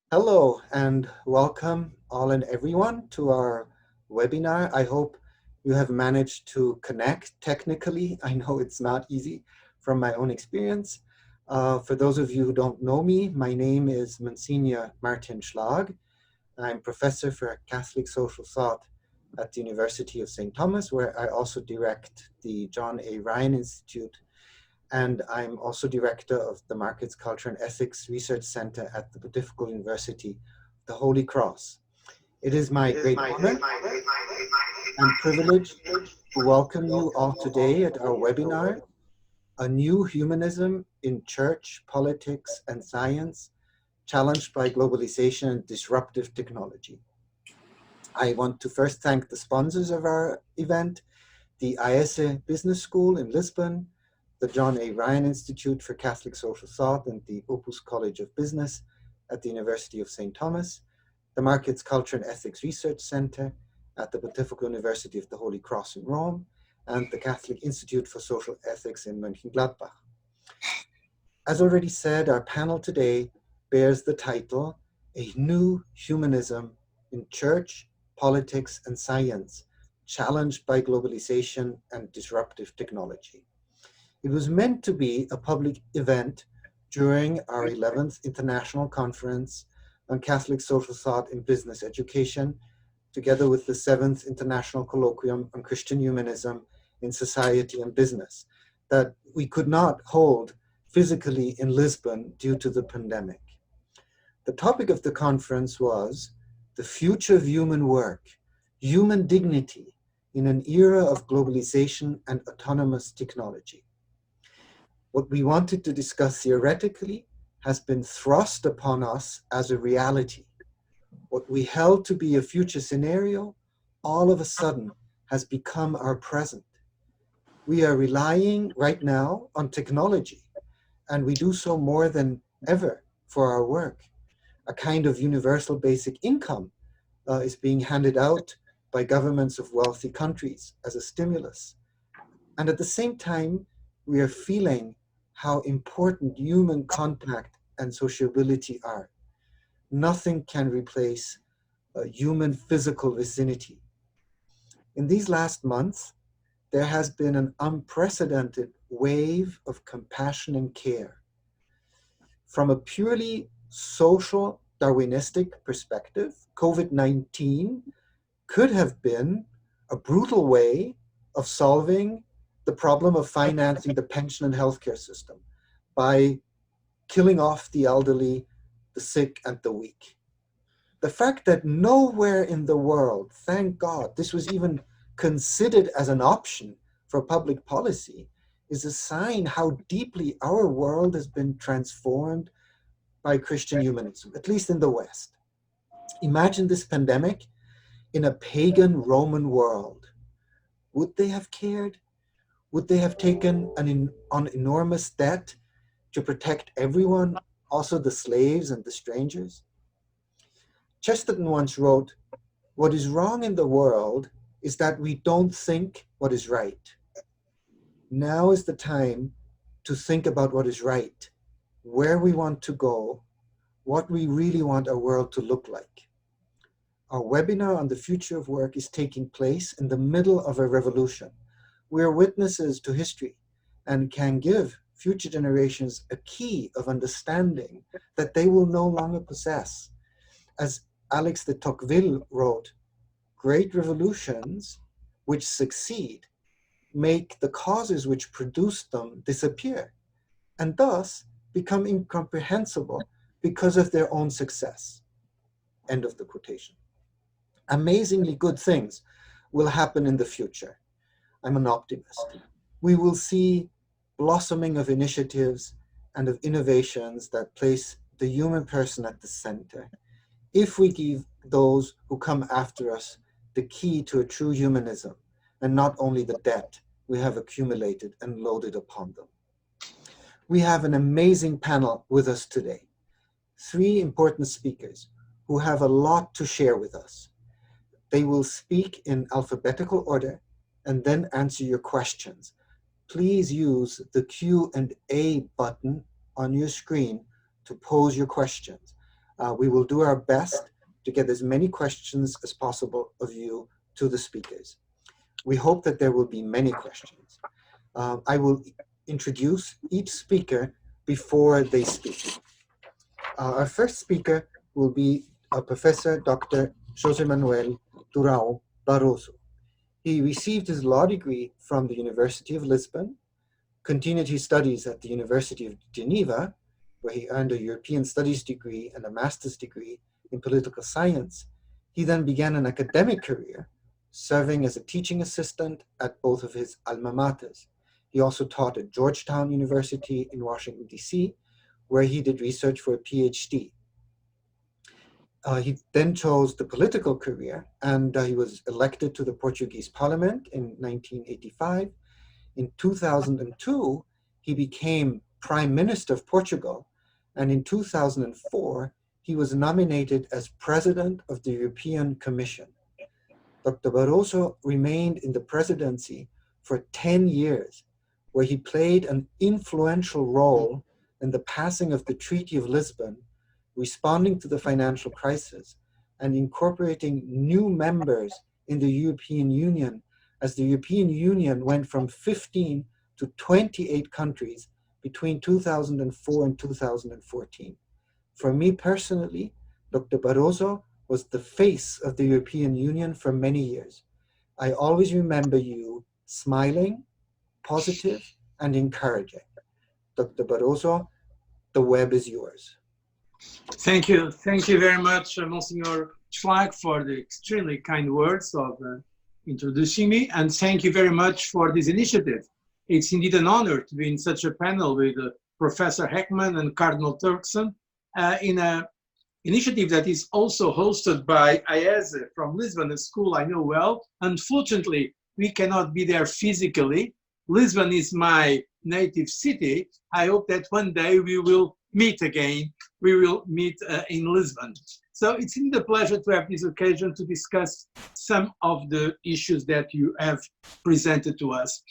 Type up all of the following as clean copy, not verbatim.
Hello and welcome all and everyone to our webinar. I hope you have managed to connect technically. I know it's not easy from my own experience. For those of you who don't know me, my name is Monsignor Martin Schlag. I'm professor for Catholic social thought at the University of St. Thomas, where I also direct the John A. Ryan Institute, and I'm also director of the Markets, Culture and Ethics Research Center at the Pontifical University, the Holy Cross. It is my great honor and privilege to welcome you all today at our webinar, A New Humanism in Church, Politics and Science, Challenged by Globalization and Disruptive Technology. I want to first thank the sponsors of our event, the IESE Business School in Lisbon, the John A. Ryan Institute for Catholic Social Thought and the Opus College of Business at the University of St. Thomas, the Markets, Culture and Ethics Research Center at the Pontifical University of the Holy Cross in Rome, and the Catholic Institute for Social Ethics in Mönchengladbach. As already said, our panel today bears the title, A New Humanism in Church, Politics and Science, Challenged by Globalization and Disruptive Technology. It was meant to be a public event during our 11th International Conference on Catholic Social Thought in Business Education, together with the 7th International Colloquium on Christian Humanism in Society and Business, that we could not hold physically in Lisbon due to the pandemic. The topic of the conference was the future of human work, human dignity in an era of globalization and autonomous technology. What we wanted to discuss theoretically has been thrust upon us as a reality. What we held to be a future scenario, all of a sudden has become our present. We are relying right now on technology, and we do so more than ever for our work. A kind of universal basic income is being handed out by governments of wealthy countries as a stimulus. And at the same time, we are feeling how important human contact and sociability are. Nothing can replace a human physical vicinity. In these last months, there has been an unprecedented wave of compassion and care. From a purely social Darwinistic perspective, COVID-19 could have been a brutal way of solving the problem of financing the pension and healthcare system by killing off the elderly, the sick, and the weak. The fact that nowhere in the world, thank God, this was even considered as an option for public policy is a sign how deeply our world has been transformed by Christian humanism, at least in the West. Imagine this pandemic in a pagan Roman world. Would they have cared? Would they have taken on enormous debt to protect everyone, also the slaves and the strangers? Chesterton once wrote, "What is wrong in the world is that we don't think what is right. Now is the time to think about what is right, where we want to go, what we really want our world to look like." Our webinar on the future of work is taking place in the middle of a revolution. We are witnesses to history and can give future generations a key of understanding that they will no longer possess. As Alex de Tocqueville wrote, great revolutions which succeed make the causes which produced them disappear and thus become incomprehensible because of their own success. End of the quotation. Amazingly good things will happen in the future. I'm an optimist. We will see blossoming of initiatives and of innovations that place the human person at the center, if we give those who come after us the key to a true humanism and not only the debt we have accumulated and loaded upon them. We have an amazing panel with us today. 3 important speakers who have a lot to share with us. They will speak in alphabetical order and then answer your questions. Please use the Q&A button on your screen to pose your questions. We will do our best to get as many questions as possible of you to the speakers. We hope that there will be many questions. I will introduce each speaker before they speak. Our first speaker will be Professor Dr. José Manuel Durão Barroso. He received his law degree from the University of Lisbon, continued his studies at the University of Geneva, where he earned a European Studies degree and a master's degree in political science. He then began an academic career, serving as a teaching assistant at both of his alma maters. He also taught at Georgetown University in Washington, D.C., where he did research for a PhD. He then chose the political career, and he was elected to the Portuguese Parliament in 1985. In 2002, he became Prime Minister of Portugal, and in 2004, he was nominated as President of the European Commission. Dr. Barroso remained in the presidency for 10 years, where he played an influential role in the passing of the Treaty of Lisbon, responding to the financial crisis, and incorporating new members in the European Union, as the European Union went from 15 to 28 countries between 2004 and 2014. For me personally, Dr. Barroso was the face of the European Union for many years. I always remember you smiling, positive, and encouraging. Dr. Barroso, the web is yours. Thank you. Thank you very much, Monsignor Schlag, for the extremely kind words of introducing me. And thank you very much for this initiative. It's indeed an honor to be in such a panel with Professor Heckman and Cardinal Turkson in an initiative that is also hosted by IESE from Lisbon, a school I know well. Unfortunately, we cannot be there physically. Lisbon is my native city. I hope that one day we will meet again. We will meet in Lisbon. So it's indeed a pleasure to have this occasion to discuss some of the issues that you have presented to us.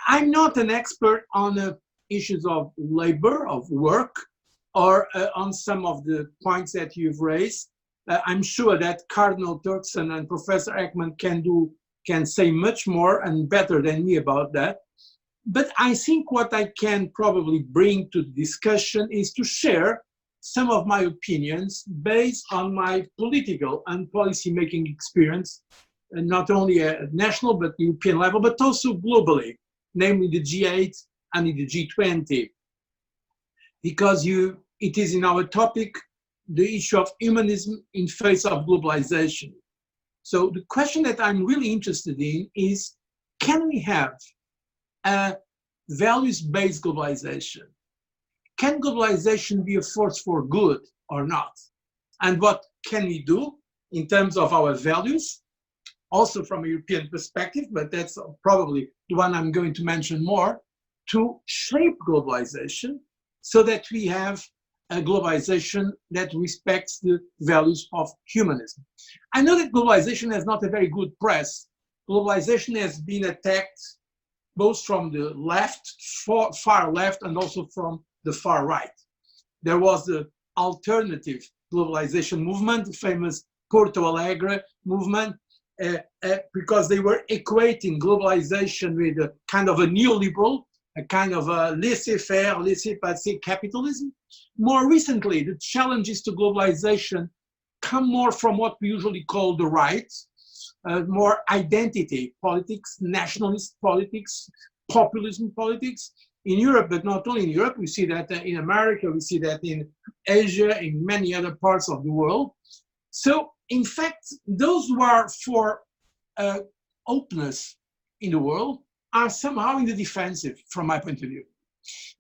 I'm not an expert on issues of labor, of work, or on some of the points that you've raised. I'm sure that Cardinal Turkson and Professor Heckman can say much more and better than me about that. But I think what I can probably bring to the discussion is to share some of my opinions based on my political and policy-making experience, not only at national but European level, but also globally, namely the G8 and the G20. Because it is in our topic, the issue of humanism in face of globalization. So the question that I'm really interested in is, can we have a values-based globalization? Can globalization be a force for good or not? And what can we do in terms of our values, also from a European perspective, but that's probably the one I'm going to mention more, to shape globalization so that we have a globalization that respects the values of humanism. I know that globalization has not a very good press. Globalization has been attacked both from the left, far left, and also from the far right. There was the alternative globalization movement, the famous Porto Alegre movement, because they were equating globalization with a kind of a neoliberal, a kind of a laissez-faire, laissez-passer capitalism. More recently, the challenges to globalization come more from what we usually call the right, more identity politics, nationalist politics, populism politics. In Europe, but not only in Europe, we see that in America, we see that in Asia, in many other parts of the world. So, in fact, those who are for openness in the world are somehow in the defensive, from my point of view,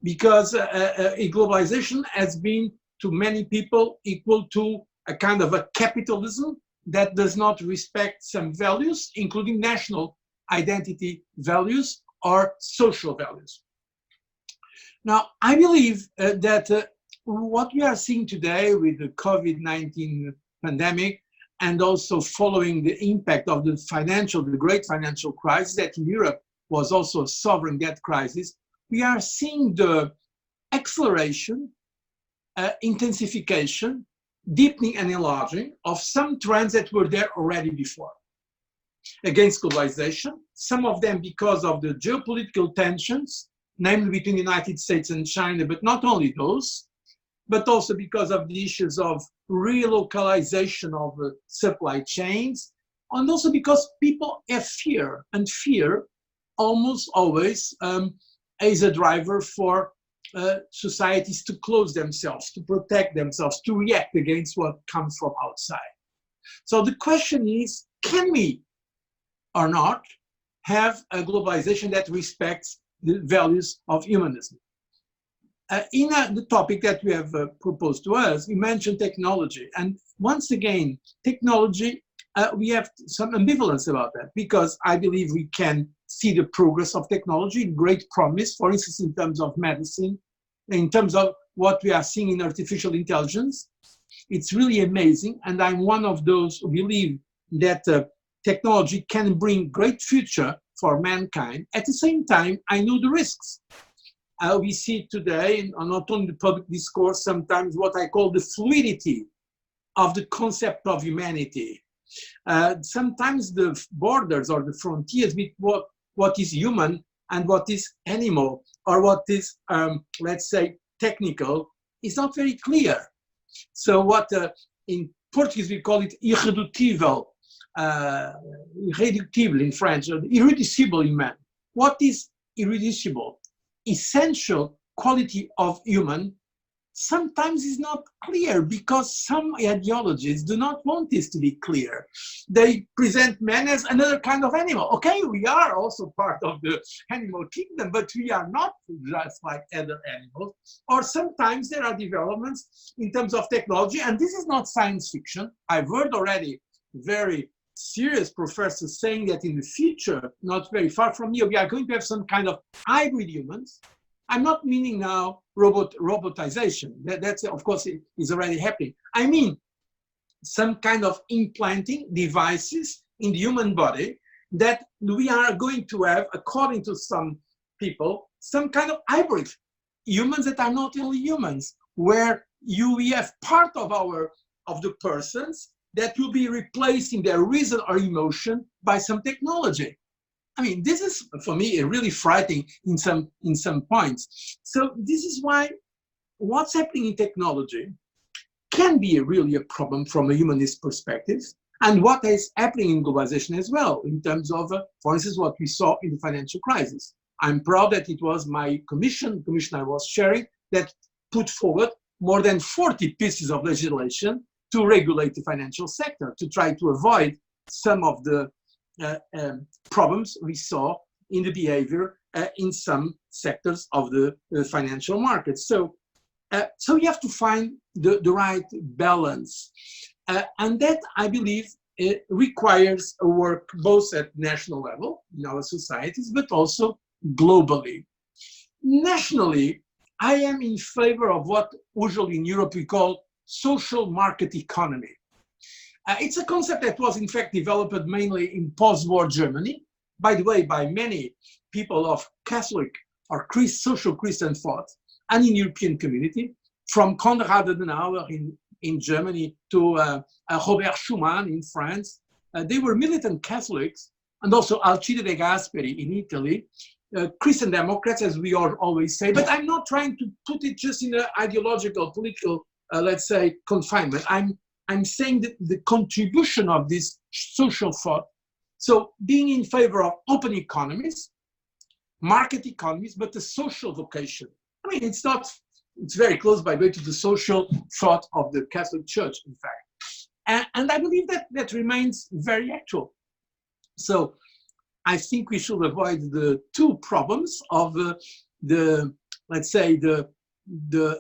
because globalization has been, to many people, equal to a kind of a capitalism that does not respect some values, including national identity values or social values. Now, I believe that what we are seeing today with the COVID-19 pandemic, and also following the impact of the great financial crisis that in Europe was also a sovereign debt crisis, we are seeing the acceleration, intensification, deepening and enlarging of some trends that were there already before. Against globalization, some of them because of the geopolitical tensions, namely between the United States and China, but not only those, but also because of the issues of relocalization of supply chains, and also because people have fear, and fear almost always is a driver for societies to close themselves, to protect themselves, to react against what comes from outside. So the question is, can we or not have a globalization that respects the values of humanism? In the topic that we have proposed to us, we mentioned technology. And once again, technology, we have some ambivalence about that, because I believe we can see the progress of technology, great promise, for instance, in terms of medicine, in terms of what we are seeing in artificial intelligence. It's really amazing. And I'm one of those who believe that technology can bring great future for mankind. At the same time, I know the risks. We see today, not only the public discourse, sometimes what I call the fluidity of the concept of humanity. Sometimes the borders or the frontiers between what is human and what is animal, or what is, let's say, technical, is not very clear. So what in Portuguese we call it irredutível, irreductible in French, or irreducible in man. What is irreducible? Essential quality of human sometimes is not clear, because some ideologies do not want this to be clear. They present man as another kind of animal. Okay, we are also part of the animal kingdom, but we are not just like other animals. Or sometimes there are developments in terms of technology, and this is not science fiction. I've heard already very serious professors saying that in the future, not very far from here, we are going to have some kind of hybrid humans. I'm not meaning now robotization. That's, of course, is already happening. I mean some kind of implanting devices in the human body that we are going to have, according to some people, some kind of hybrid humans that are not only humans, where we have part of the persons that will be replacing their reason or emotion by some technology. I mean, this is, for me, really frightening in some points. So this is why what's happening in technology can be really a problem from a humanist perspective, and what is happening in globalization as well, in terms of, for instance, what we saw in the financial crisis. I'm proud that it was my commission I was chairing that put forward more than 40 pieces of legislation to regulate the financial sector, to try to avoid some of the problems we saw in the behavior in some sectors of the financial markets. So you have to find the right balance. And that, I believe, requires a work both at national level in our societies, but also globally. Nationally, I am in favor of what usually in Europe we call social market economy. It's a concept that was in fact developed mainly in post-war Germany, by the way, by many people of Catholic or social Christian thought, and in European community, from Konrad Adenauer in Germany to Robert Schuman in France. They were militant Catholics, and also Alcide de Gasperi in Italy, Christian Democrats, as we always say. But I'm not trying to put it just in an ideological, political, let's say, confinement. I'm saying that the contribution of this social thought, so being in favor of open economies, market economies, but the social vocation. I mean, it's very close, by the way, to the social thought of the Catholic Church, in fact. And I believe that remains very actual. So I think we should avoid the two problems of let's say, the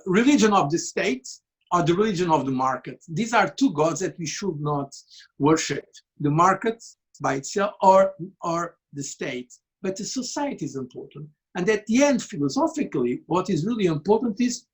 religion of the state or the religion of the market. These are two gods that we should not worship: the market by itself or the state. But the society is important. And at the end, philosophically, what is really important is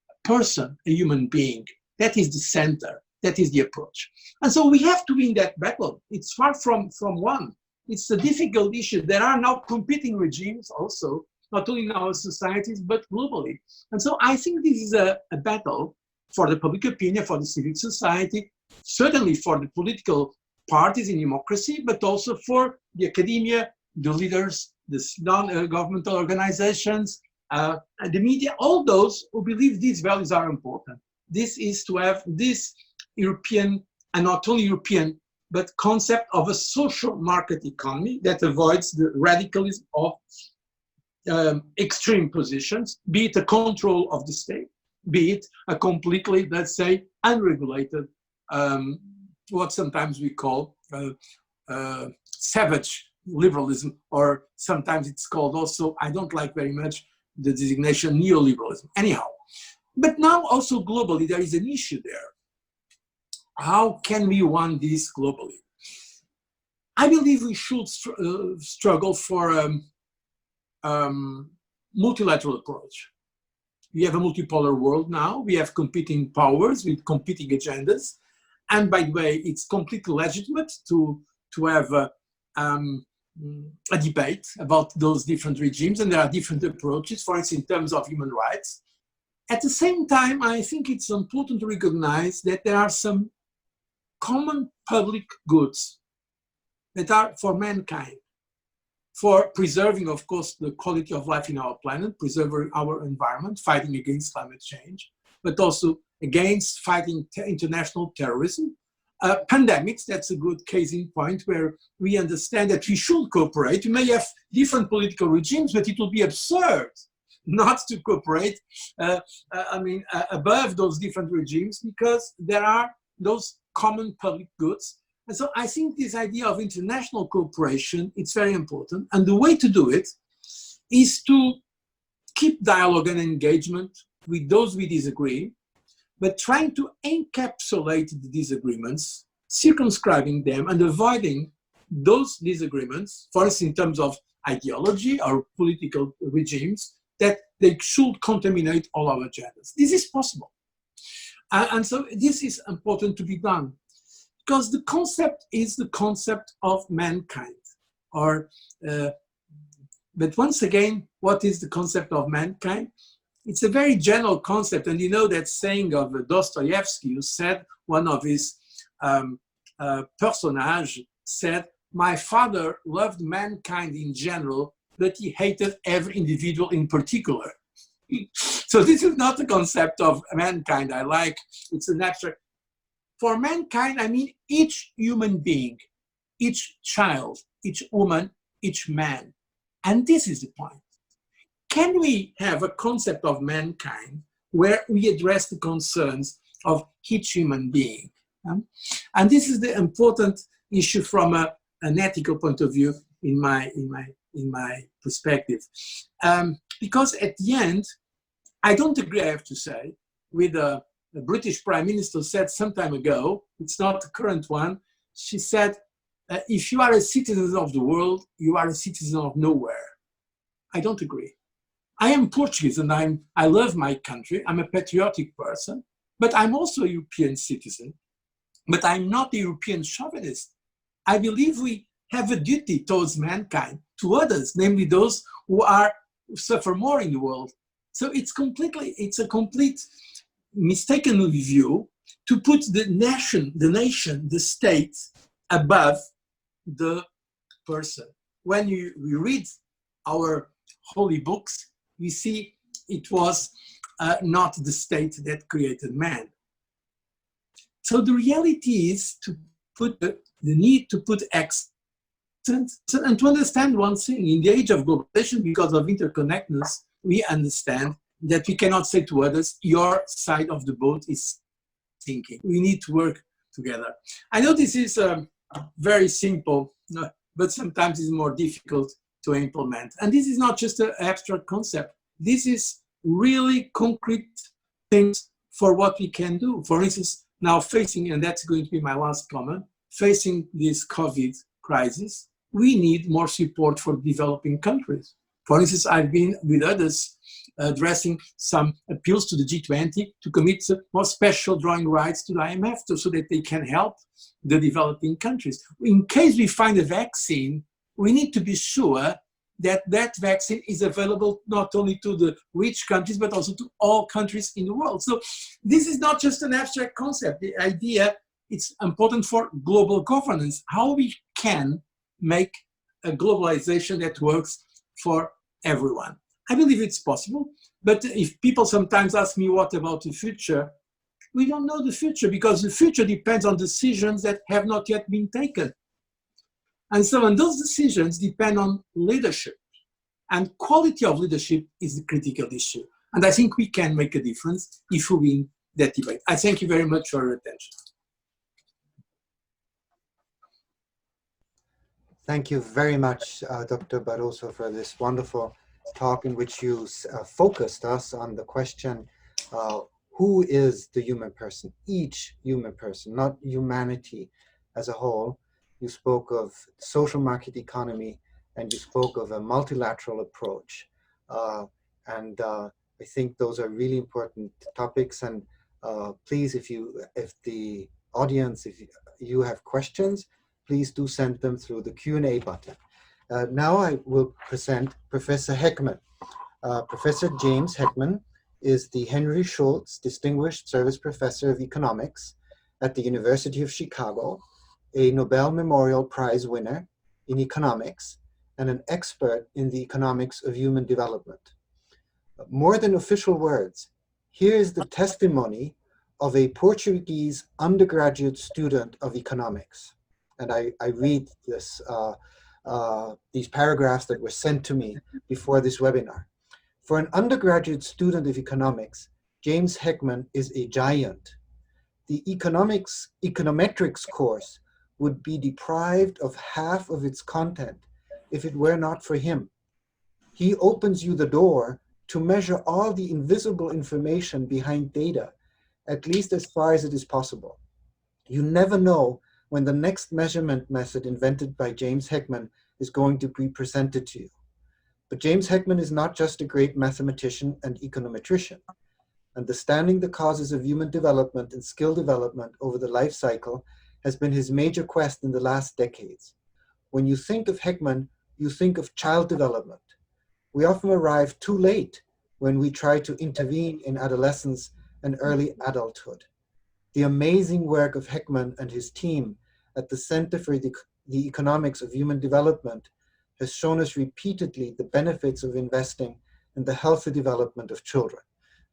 a person, a human being. That is the center. That is the approach. And so we have to win that battle. It's far from one. It's a difficult issue. There are now competing regimes also, not only in our societies, but globally. And so I think this is a battle for the public opinion, for the civil society, certainly for the political parties in democracy, but also for the academia, the leaders, the non-governmental organizations, and the media, all those who believe these values are important. This is to have this European, and not only European, but concept of a social market economy that avoids the radicalism of extreme positions, be it a control of the state, be it a completely, let's say, unregulated, what sometimes we call savage liberalism, or sometimes it's called also, I don't like very much the designation neoliberalism. Anyhow, but now also globally, there is an issue there. How can we want this globally? I believe we should struggle for a multilateral approach. We have a multipolar world now. We have competing powers with competing agendas. And by the way, it's completely legitimate to have a debate about those different regimes, and there are different approaches, for instance, in terms of human rights. At the same time, I think it's important to recognize that there are some common public goods that are for mankind, for preserving, of course, the quality of life in our planet, preserving our environment, fighting against climate change, but also against fighting international terrorism. Pandemics, that's a good case in point where we understand that we should cooperate. We may have different political regimes, but it will be absurd not to cooperate, above those different regimes, because there are those common public goods. And so I think this idea of international cooperation, it's very important. And the way to do it is to keep dialogue and engagement with those we disagree, but trying to encapsulate the disagreements, circumscribing them and avoiding those disagreements, for instance, in terms of ideology or political regimes, that they should contaminate all our agendas. This is possible. And so this is important to be done, because the concept is the concept of mankind. But once again, what is the concept of mankind? It's a very general concept. And you know that saying of Dostoevsky, who said, one of his personages said, "My father loved mankind in general, but he hated every individual in particular." So this is not the concept of mankind I like. It's an abstract. For mankind, I mean each human being, each child, each woman, each man. And this is the point. Can we have a concept of mankind where we address the concerns of each human being? And this is the important issue from an ethical point of view in my perspective. Because at the end, I don't agree, I have to say, with the British Prime Minister said some time ago, it's not the current one, she said, if you are a citizen of the world, you are a citizen of nowhere. I don't agree. I am Portuguese and I love my country. I'm a patriotic person, but I'm also a European citizen. But I'm not a European chauvinist. I believe we have a duty towards mankind, to others, namely those who suffer more in the world. So it's a complete mistaken view to put the nation, the state, above the person. When we read our holy books, we see it was not the state that created man. So the reality is to put the need to put accent and to understand one thing. In the age of globalization, because of interconnectedness, we understand that we cannot say to others, your side of the boat is sinking. We need to work together. I know this is very simple, but sometimes it's more difficult to implement. And this is not just an abstract concept. This is really concrete things for what we can do. For instance, now facing, and that's going to be my last comment, facing this COVID crisis, we need more support for developing countries. For instance, I've been with others addressing some appeals to the G20 to commit more special drawing rights to the IMF so that they can help the developing countries. In case we find a vaccine, we need to be sure that vaccine is available not only to the rich countries, but also to all countries in the world. So this is not just an abstract concept. The idea, it's important for global governance, how we can make a globalization that works for everyone. I believe it's possible, but if people sometimes ask me, what about the future? We don't know the future, because the future depends on decisions that have not yet been taken. And so on those decisions depend on leadership. And quality of leadership is the critical issue. And I think we can make a difference if we win that debate. I thank you very much for your attention. Thank you very much, Dr. Barroso, for this wonderful talk in which you focused us on the question, who is the human person? Each human person, not humanity as a whole. You spoke of social market economy, and you spoke of a multilateral approach. I think those are really important topics. And please, if the audience, if you have questions, please do send them through the Q&A button. Now I will present Professor Heckman. Professor James Heckman is the Henry Schultz Distinguished Service Professor of Economics at the University of Chicago, a Nobel Memorial Prize winner in economics, and an expert in the economics of human development. More than official words, here is the testimony of a Portuguese undergraduate student of economics. And I read this, these paragraphs that were sent to me before this webinar. For an undergraduate student of economics, James Heckman is a giant. The econometrics course would be deprived of half of its content if it were not for him. He opens you the door to measure all the invisible information behind data, at least as far as it is possible. You never know when the next measurement method invented by James Heckman is going to be presented to you. But James Heckman is not just a great mathematician and econometrician. Understanding the causes of human development and skill development over the life cycle has been his major quest in the last decades. When you think of Heckman, you think of child development. We often arrive too late when we try to intervene in adolescence and early adulthood. The amazing work of Heckman and his team at the Center for the Economics of Human Development has shown us repeatedly the benefits of investing in the healthy development of children.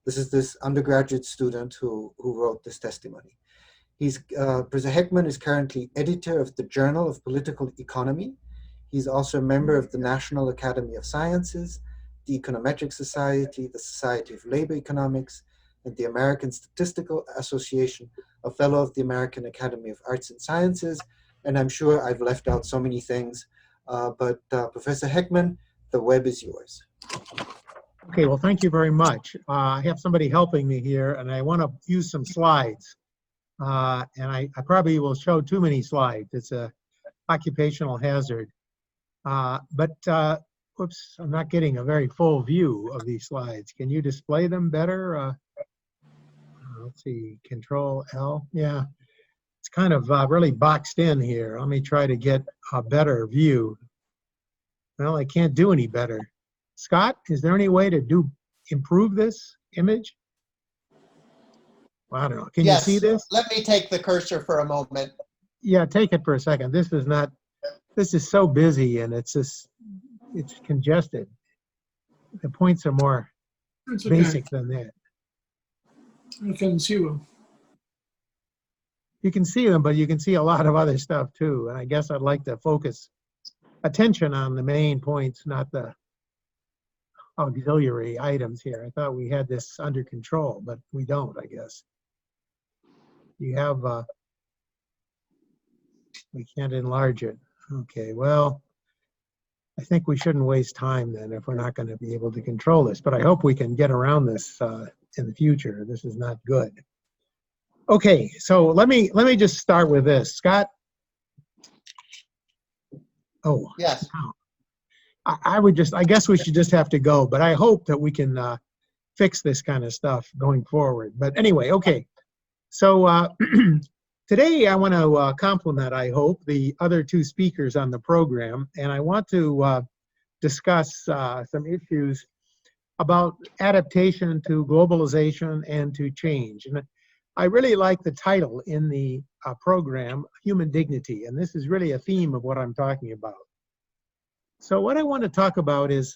This is this undergraduate student who wrote this testimony. Professor Heckman is currently editor of the Journal of Political Economy. He's also a member of the National Academy of Sciences, the Econometric Society, the Society of Labor Economics, and the American Statistical Association, a fellow of the American Academy of Arts and Sciences. And I'm sure I've left out so many things, but Professor Heckman, the web is yours. Okay, well, thank you very much. I have somebody helping me here, and I want to use some slides. And I probably will show too many slides. It's a occupational hazard. Whoops, I'm not getting a very full view of these slides. Can you display them better? Let's see, Control L. Yeah, it's kind of really boxed in here. Let me try to get a better view. Well, I can't do any better. Scott, is there any way to improve this image? Well, I don't know. Can you see this? Let me take the cursor for a moment. Yeah, take it for a second. This is so busy, and it's congested. The points are more basic than that. I can see them. You can see them, but you can see a lot of other stuff too. And I guess I'd like to focus attention on the main points, not the auxiliary items here. I thought we had this under control, but we don't, I guess. You have, we can't enlarge it. Okay, well, I think we shouldn't waste time then if we're not going to be able to control this, but I hope we can get around this in the future. This is not good. Okay, so let me just start with this. Scott? Oh. Yes. I guess we should just have to go, but I hope that we can fix this kind of stuff going forward. But anyway, okay. So today I want to compliment, I hope, the other two speakers on the program, and I want to discuss some issues about adaptation to globalization and to change. And I really like the title in the program, Human Dignity, and this is really a theme of what I'm talking about. So what I want to talk about is,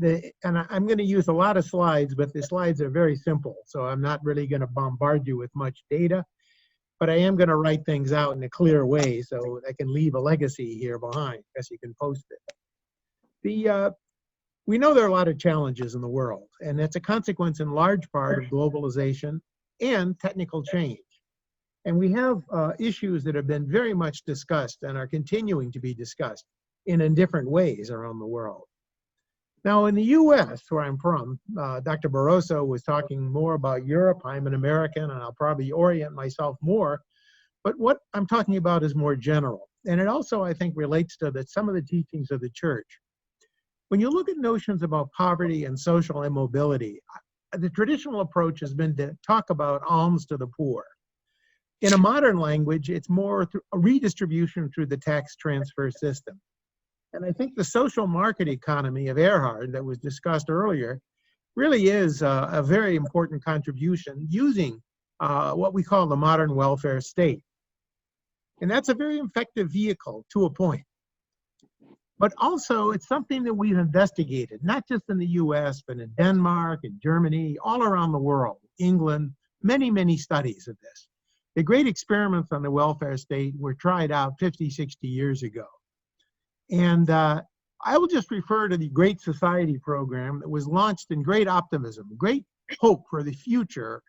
and I'm going to use a lot of slides, but the slides are very simple, so I'm not really going to bombard you with much data, but I am going to write things out in a clear way so I can leave a legacy here behind, as you can post it. We know there are a lot of challenges in the world, and it's a consequence in large part of globalization and technical change. And we have issues that have been very much discussed and are continuing to be discussed in different ways around the world. Now, in the US, where I'm from, Dr. Barroso was talking more about Europe. I'm an American, and I'll probably orient myself more. But what I'm talking about is more general. And it also, I think, relates to some of the teachings of the church. When you look at notions about poverty and social immobility, the traditional approach has been to talk about alms to the poor. In a modern language, it's more a redistribution through the tax transfer system. And I think the social market economy of Erhard that was discussed earlier really is a very important contribution using what we call the modern welfare state. And that's a very effective vehicle to a point. But also, it's something that we've investigated, not just in the US, but in Denmark, in Germany, all around the world, England, many, many studies of this. The great experiments on the welfare state were tried out 50, 60 years ago. And I will just refer to the Great Society program that was launched in great optimism, great hope for the future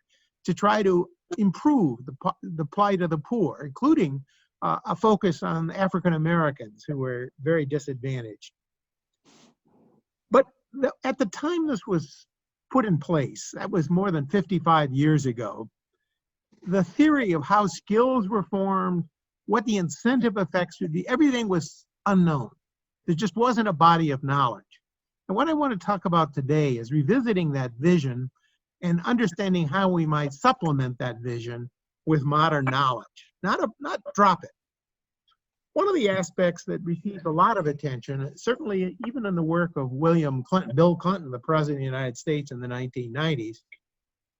to try to improve the plight of the poor, including a focus on African Americans who were very disadvantaged. But at the time this was put in place, that was more than 55 years ago, the theory of how skills were formed, what the incentive effects would be, everything was unknown. There just wasn't a body of knowledge. And what I want to talk about today is revisiting that vision and understanding how we might supplement that vision with modern knowledge, not drop it. One of the aspects that received a lot of attention, certainly even in the work of Bill Clinton, the President of the United States in the 1990s,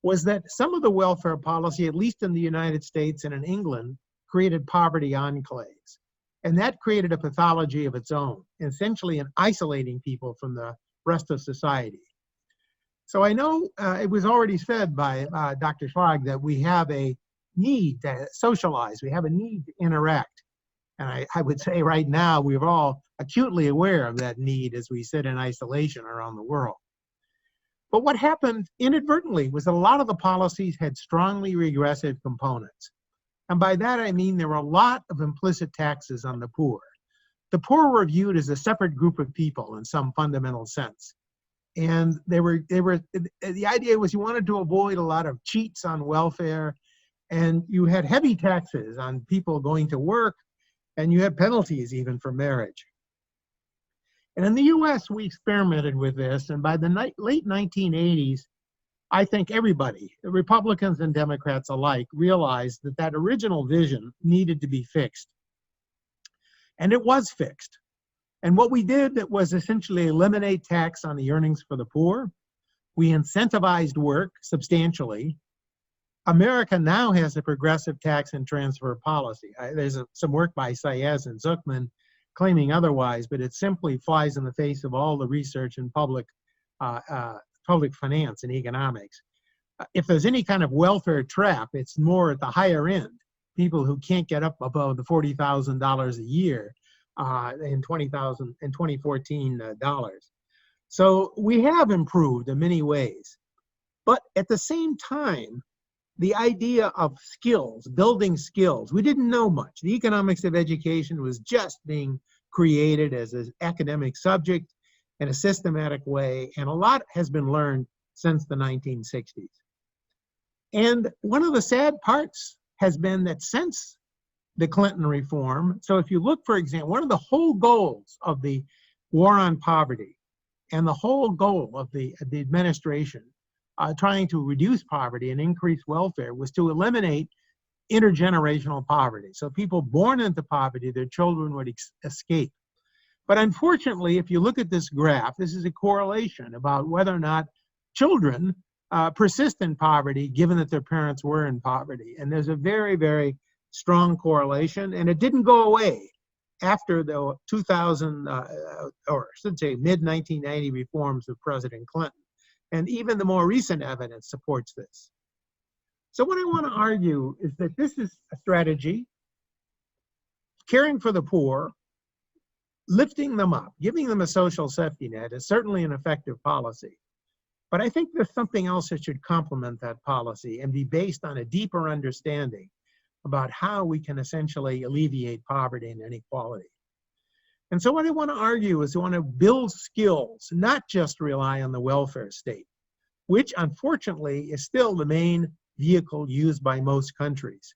was that some of the welfare policy, at least in the United States and in England, created poverty enclaves. And that created a pathology of its own, essentially in isolating people from the rest of society. So I know it was already said by Dr. Schlag that we have a need to socialize, we have a need to interact. And I would say right now we're all acutely aware of that need as we sit in isolation around the world. But what happened inadvertently was that a lot of the policies had strongly regressive components. And by that I mean there were a lot of implicit taxes on the poor. The poor were viewed as a separate group of people in some fundamental sense. And the idea was you wanted to avoid a lot of cheats on welfare, and you had heavy taxes on people going to work, and you had penalties even for marriage. And in the US, we experimented with this, and by the late 1980s, I think everybody, Republicans and Democrats alike, realized that that original vision needed to be fixed. And it was fixed. And what we did was essentially eliminate tax on the earnings for the poor. We incentivized work substantially. America now has a progressive tax and transfer policy. There's some work by Saez and Zuckman claiming otherwise, but it simply flies in the face of all the research in public finance and economics. If there's any kind of welfare trap, it's more at the higher end, people who can't get up above the $40,000 a year in 2014 dollars. So we have improved in many ways. But at the same time, the idea of skills, building skills, we didn't know much. The economics of education was just being created as an academic subject in a systematic way, and a lot has been learned since the 1960s. And one of the sad parts has been that since the Clinton reform, so if you look, for example, one of the whole goals of the war on poverty and the whole goal of the administration trying to reduce poverty and increase welfare was to eliminate intergenerational poverty. So people born into poverty, their children would escape. But unfortunately, if you look at this graph, this is a correlation about whether or not children persist in poverty, given that their parents were in poverty. And there's a very, very strong correlation, and it didn't go away after the 2000, or I should say mid-1990 reforms of President Clinton. And even the more recent evidence supports this. So what I want to argue is that this is a strategy, caring for the poor, lifting them up, giving them a social safety net is certainly an effective policy. But I think there's something else that should complement that policy and be based on a deeper understanding about how we can essentially alleviate poverty and inequality. And so what I want to argue is I want to build skills, not just rely on the welfare state, which unfortunately is still the main vehicle used by most countries.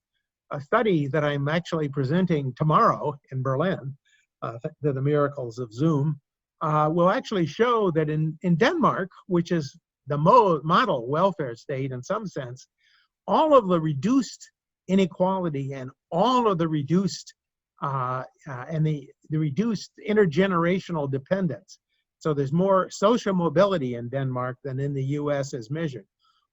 A study that I'm actually presenting tomorrow in Berlin, to the miracles of Zoom, will actually show that in Denmark, which is the model welfare state in some sense, all of the reduced inequality and all of the reduced the reduced intergenerational dependence. So there's more social mobility in Denmark than in the US as measured.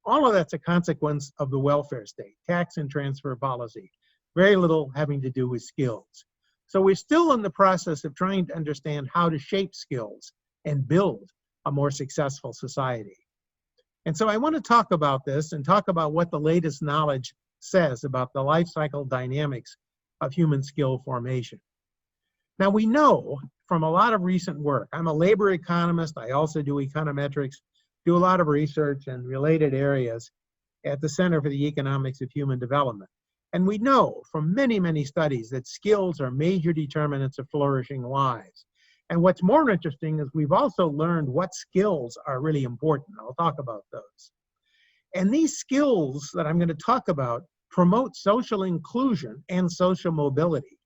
All of that's a consequence of the welfare state, tax and transfer policy, very little having to do with skills. So we're still in the process of trying to understand how to shape skills and build a more successful society. And so I want to talk about this and talk about what the latest knowledge says about the life cycle dynamics of human skill formation. Now we know from a lot of recent work, I'm a labor economist, I also do econometrics, do a lot of research in related areas at the Center for the Economics of Human Development. And we know from many, many studies that skills are major determinants of flourishing lives. And what's more interesting is we've also learned what skills are really important. I'll talk about those. And these skills that I'm going to talk about promote social inclusion and social mobility.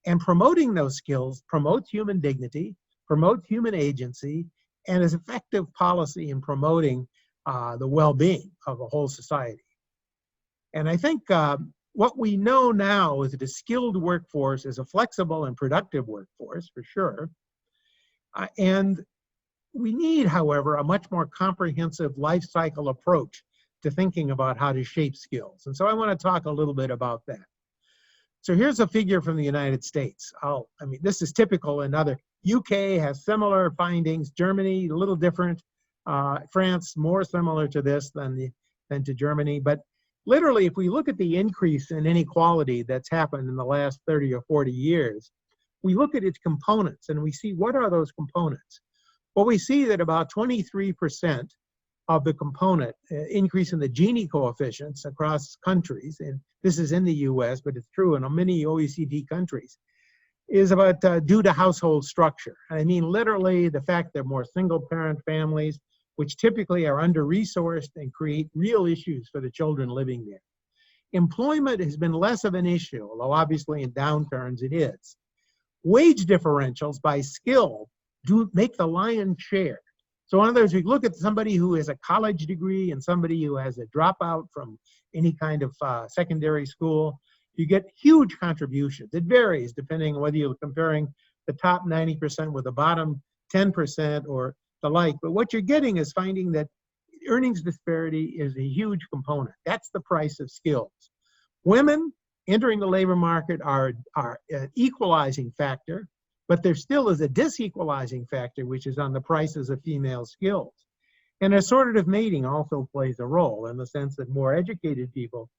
And promoting those skills promotes human dignity, promotes human agency, and is effective policy in promoting the well-being of a whole society. And I think what we know now is that a skilled workforce is a flexible and productive workforce, for sure. And we need, however, a much more comprehensive life cycle approach to thinking about how to shape skills. And so I want to talk a little bit about that. So here's a figure from the United States. I mean, this is typical in other. UK has similar findings. Germany, a little different. France, more similar to this than to Germany. But literally, if we look at the increase in inequality that's happened in the last 30 or 40 years, we look at its components and we see what are those components. Well, we see that about 23% of the component increase in the Gini coefficients across countries, and this is in the US, but it's true in many OECD countries, is about due to household structure. And I mean literally the fact that more single parent families, which typically are under-resourced and create real issues for the children living there. Employment has been less of an issue, although obviously in downturns it is. Wage differentials by skill do make the lion's share. So in other words, we look at somebody who has a college degree and somebody who has a dropout from any kind of secondary school, you get huge contributions. It varies depending on whether you're comparing the top 90% with the bottom 10% or the like. But what you're getting is finding that earnings disparity is a huge component. That's the price of skills. Women entering the labor market are an equalizing factor, but there still is a disequalizing factor, which is on the prices of female skills. And assortative mating also plays a role in the sense that more educated people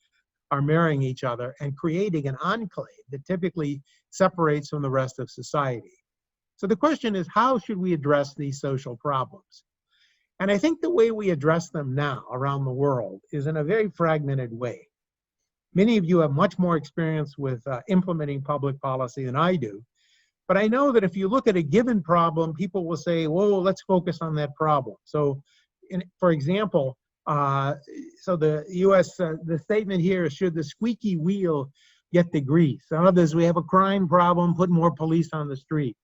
are marrying each other and creating an enclave that typically separates from the rest of society. So the question is, how should we address these social problems? And I think the way we address them now around the world is in a very fragmented way. Many of you have much more experience with implementing public policy than I do. But I know that if you look at a given problem, people will say, whoa, let's focus on that problem. So, for example, so the US, the statement here is, should the squeaky wheel get the grease? In other words, we have a crime problem, put more police on the street.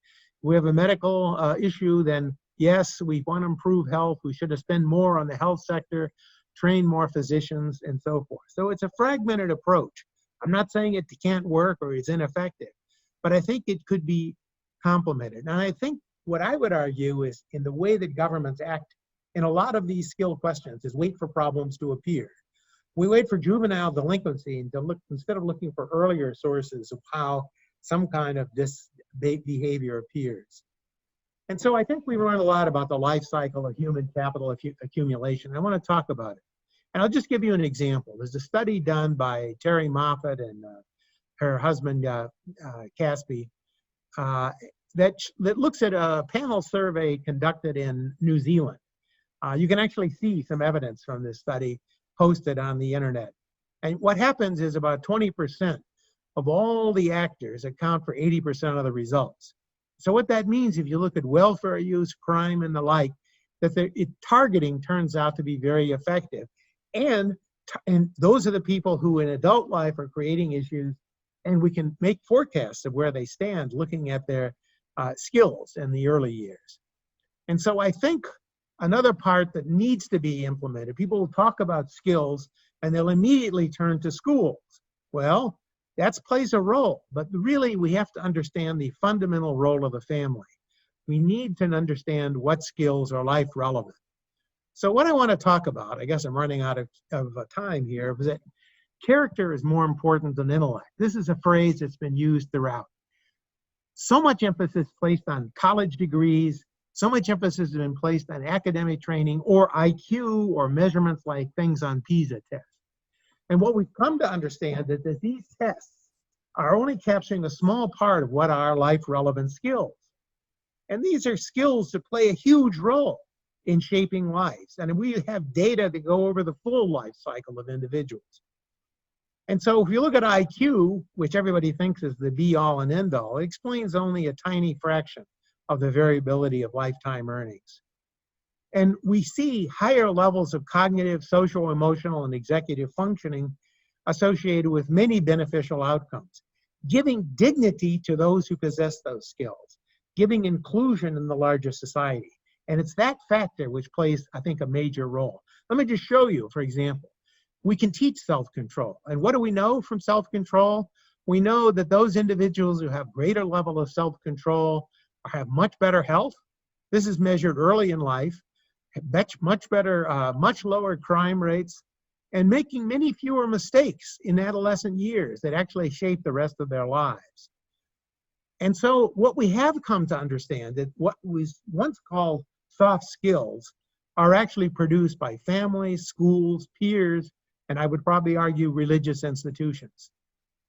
We have a medical issue, then yes, we want to improve health. We should have spent more on the health sector, train more physicians, and so forth. So it's a fragmented approach. I'm not saying it can't work or it's ineffective, but I think it could be complemented. And I think what I would argue is in the way that governments act in a lot of these skill questions is wait for problems to appear. We wait for juvenile delinquency and to look, instead of looking for earlier sources of how some kind of this behavior appears. And so I think we learned a lot about the life cycle of human capital accumulation. I want to talk about it. And I'll just give you an example. There's a study done by Terry Moffat and her husband, Caspi, that looks at a panel survey conducted in New Zealand. You can actually see some evidence from this study posted on the internet. And what happens is about 20% of all the actors account for 80% of the results. So what that means, if you look at welfare use, crime, and the like, that targeting turns out to be very effective. And those are the people who in adult life are creating issues, and we can make forecasts of where they stand looking at their skills in the early years. And so I think another part that needs to be implemented, people will talk about skills and they'll immediately turn to schools. Well, that plays a role, but really we have to understand the fundamental role of the family. We need to understand what skills are life relevant. So what I want to talk about, I guess I'm running out of time here, is that character is more important than intellect. This is a phrase that's been used throughout. So much emphasis placed on college degrees, so much emphasis has been placed on academic training or IQ or measurements like things on PISA tests. And what we've come to understand is that these tests are only capturing a small part of what are life-relevant skills. And these are skills that play a huge role in shaping lives. And we have data to go over the full life cycle of individuals. And so if you look at IQ, which everybody thinks is the be-all and end-all, it explains only a tiny fraction of the variability of lifetime earnings. And we see higher levels of cognitive, social, emotional, and executive functioning associated with many beneficial outcomes, giving dignity to those who possess those skills, giving inclusion in the larger society. And it's that factor which plays, I think, a major role. Let me just show you, for example, we can teach self-control. And what do we know from self-control? We know that those individuals who have greater level of self-control have much better health. This is measured early in life, much better, much lower crime rates, and making many fewer mistakes in adolescent years that actually shape the rest of their lives. And so what we have come to understand that what was once called soft skills are actually produced by families, schools, peers, and I would probably argue religious institutions.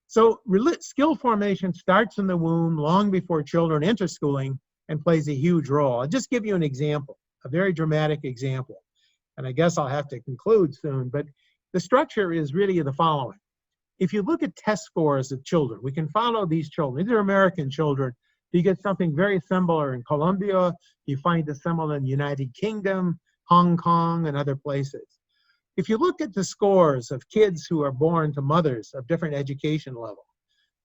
So skill formation starts in the womb long before children enter schooling and plays a huge role. I'll just give you an example, a very dramatic example. And I guess I'll have to conclude soon, but the structure is really the following. If you look at test scores of children, we can follow these children. These are American children. You get something very similar in Colombia. You find it similar in the United Kingdom, Hong Kong, and other places. If you look at the scores of kids who are born to mothers of different education level,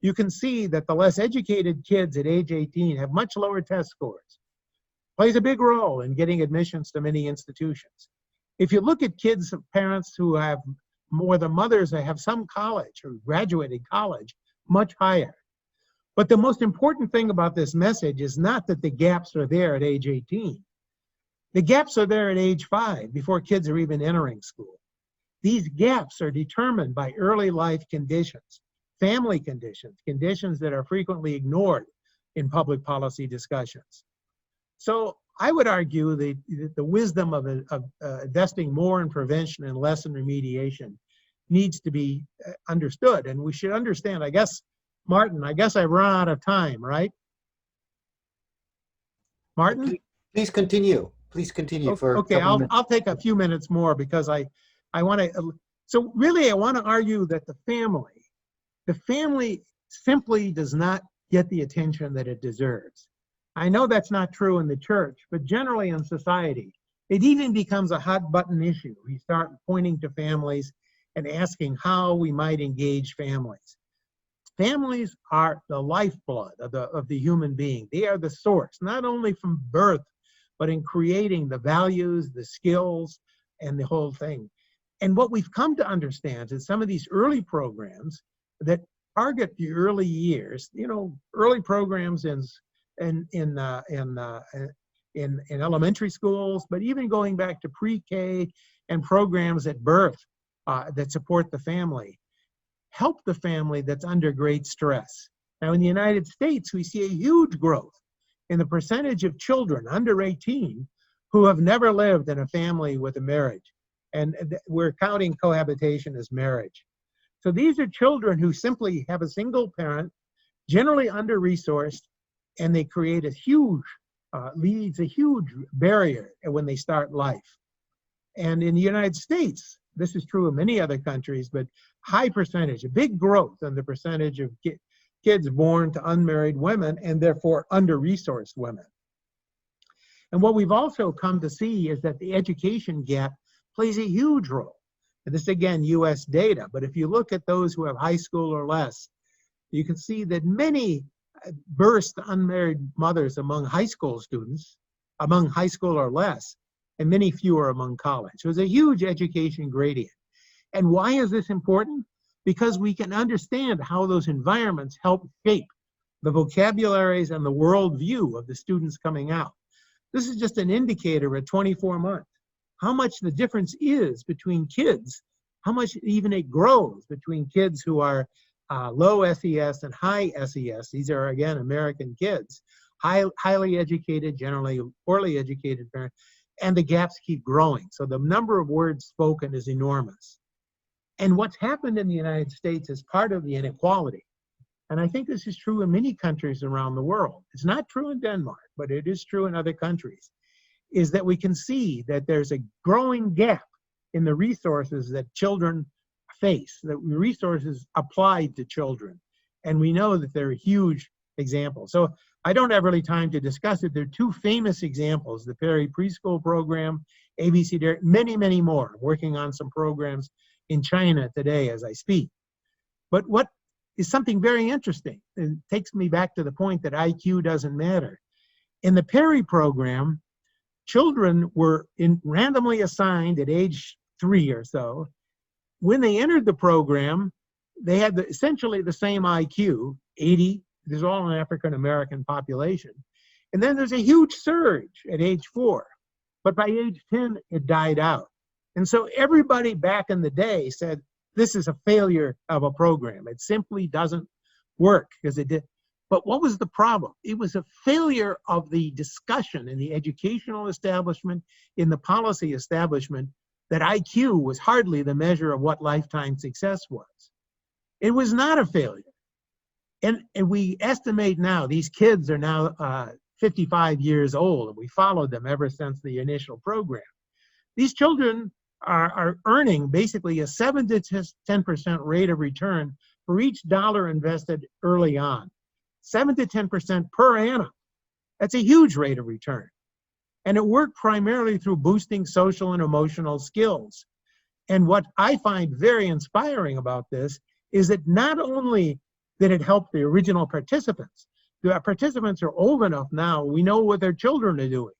you can see that the less educated kids at age 18 have much lower test scores. Plays a big role in getting admissions to many institutions. If you look at kids of parents who have more the mothers that have some college or graduated college, much higher. But the most important thing about this message is not that the gaps are there at age 18. The gaps are there at age 5, before kids are even entering school. These gaps are determined by early life conditions, family conditions, conditions that are frequently ignored in public policy discussions. So I would argue that the wisdom of investing more in prevention and less in remediation needs to be understood. And we should understand, I guess, Martin, I guess I've run out of time, right? Martin? Please continue. Please continue for okay, I'll take a few minutes more because I want to, so really I want to argue that the family simply does not get the attention that it deserves. I know that's not true in the church, but generally in society, it even becomes a hot button issue. We start pointing to families and asking how we might engage families. Families are the lifeblood of the human being. They are the source, not only from birth, but in creating the values, the skills, and the whole thing. And what we've come to understand is some of these early programs that target the early years, early programs in in elementary schools, but even going back to pre-K and programs at birth that support the family, help the family that's under great stress. Now, in the United States, we see a huge growth in the percentage of children under 18 who have never lived in a family with a marriage. And we're counting cohabitation as marriage. So these are children who simply have a single parent, generally under-resourced, and they create a huge, leads a huge barrier when they start life. And in the United States, this is true of many other countries, but high percentage, a big growth in the percentage of kids born to unmarried women and therefore under-resourced women. And what we've also come to see is that the education gap plays a huge role. And this, again, US data, but if you look at those who have high school or less, you can see that many burst unmarried mothers among high school students, among high school or less, and many fewer among college. So it's a huge education gradient. And why is this important? Because we can understand how those environments help shape the vocabularies and the worldview of the students coming out. This is just an indicator at 24 months, how much the difference is between kids, how much even it grows between kids who are low SES and high SES. These are, again, American kids, highly educated, generally poorly educated parents, and the gaps keep growing. So the number of words spoken is enormous. And what's happened in the United States is part of the inequality. And I think this is true in many countries around the world. It's not true in Denmark, but it is true in other countries, is that we can see that there's a growing gap in the resources that children face, the resources applied to children. And we know that there are huge examples. So I don't have really time to discuss it. There are two famous examples, the Perry preschool program, ABC, many, many more, working on some programs in China today as I speak. But what is something very interesting, and takes me back to the point that IQ doesn't matter. In the Perry program, children were randomly assigned at age 3 or so. When they entered the program, they had essentially the same IQ, 80. There's all an African-American population. And then there's a huge surge at age 4. But by age 10, it died out. And so everybody back in the day said, this is a failure of a program. It simply doesn't work because it did. But what was the problem? It was a failure of the discussion in the educational establishment, in the policy establishment, that IQ was hardly the measure of what lifetime success was. It was not a failure. And we estimate now, these kids are now 55 years old, and we followed them ever since the initial program. These children are earning basically a 7 to 10% rate of return for each dollar invested early on. 7 to 10% per annum. That's a huge rate of return. And it worked primarily through boosting social and emotional skills. And what I find very inspiring about this is that not only did it help the original participants, the participants are old enough now, we know what their children are doing.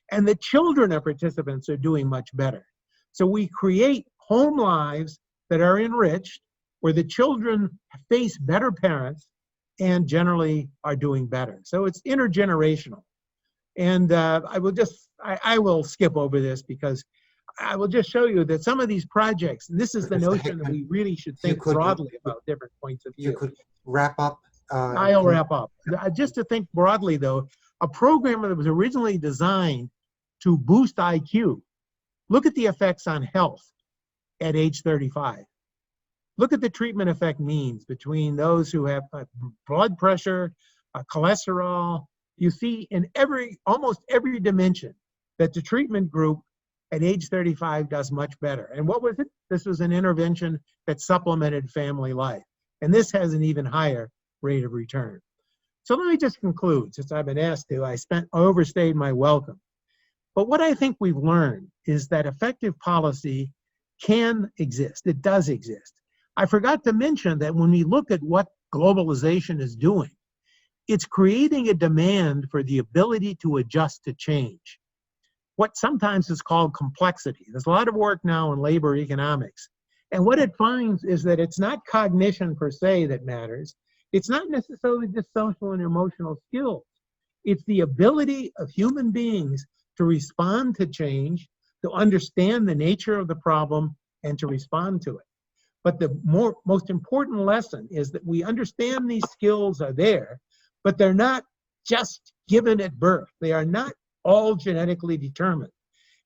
And the children of participants are doing much better. So we create home lives that are enriched, where the children face better parents and generally are doing better. So it's intergenerational. And I will skip over this because I will just show you that some of these projects, and this is the notion that we really should think broadly about different points of view. You could wrap up. I'll wrap up. Just to think broadly, though, a program that was originally designed to boost IQ, look at the effects on health at age 35. Look at the treatment effect means between those who have blood pressure, cholesterol. You see in almost every dimension that the treatment group at age 35 does much better. And what was it? This was an intervention that supplemented family life. And this has an even higher rate of return. So let me just conclude, since I've been asked to. I overstayed my welcome. But what I think we've learned is that effective policy can exist. It does exist. I forgot to mention that when we look at what globalization is doing, it's creating a demand for the ability to adjust to change. What sometimes is called complexity. There's a lot of work now in labor economics. And what it finds is that it's not cognition per se that matters. It's not necessarily just social and emotional skills. It's the ability of human beings to respond to change, to understand the nature of the problem, and to respond to it. But the most important lesson is that we understand these skills are there, but they're not just given at birth. They are not all genetically determined.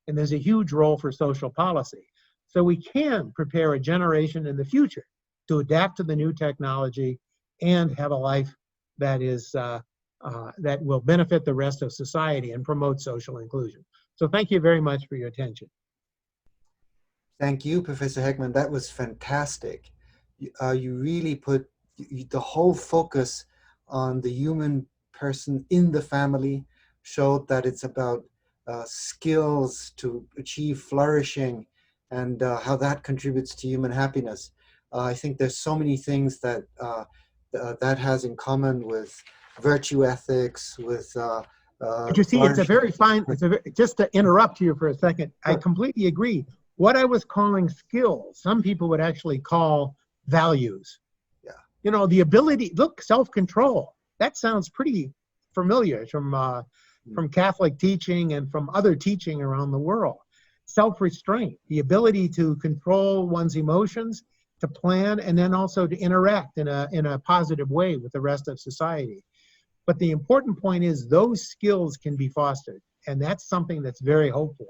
And there's a huge role for social policy. So we can prepare a generation in the future to adapt to the new technology and have a life that is that will benefit the rest of society and promote social inclusion. So thank you very much for your attention. Thank you, Professor Heckman. That was fantastic. You really put the whole focus on the human person in the family, showed that it's about skills to achieve flourishing and how that contributes to human happiness. I think there's so many things that that has in common with virtue ethics, with But you see, it's a very fine, just to interrupt you for a second, I completely agree. What I was calling skills, some people would actually call values. Yeah. You know, the ability, look, self-control. That sounds pretty familiar from Catholic teaching and from other teaching around the world. Self-restraint, the ability to control one's emotions, to plan, and then also to interact in a positive way with the rest of society. But the important point is those skills can be fostered, and that's something that's very hopeful.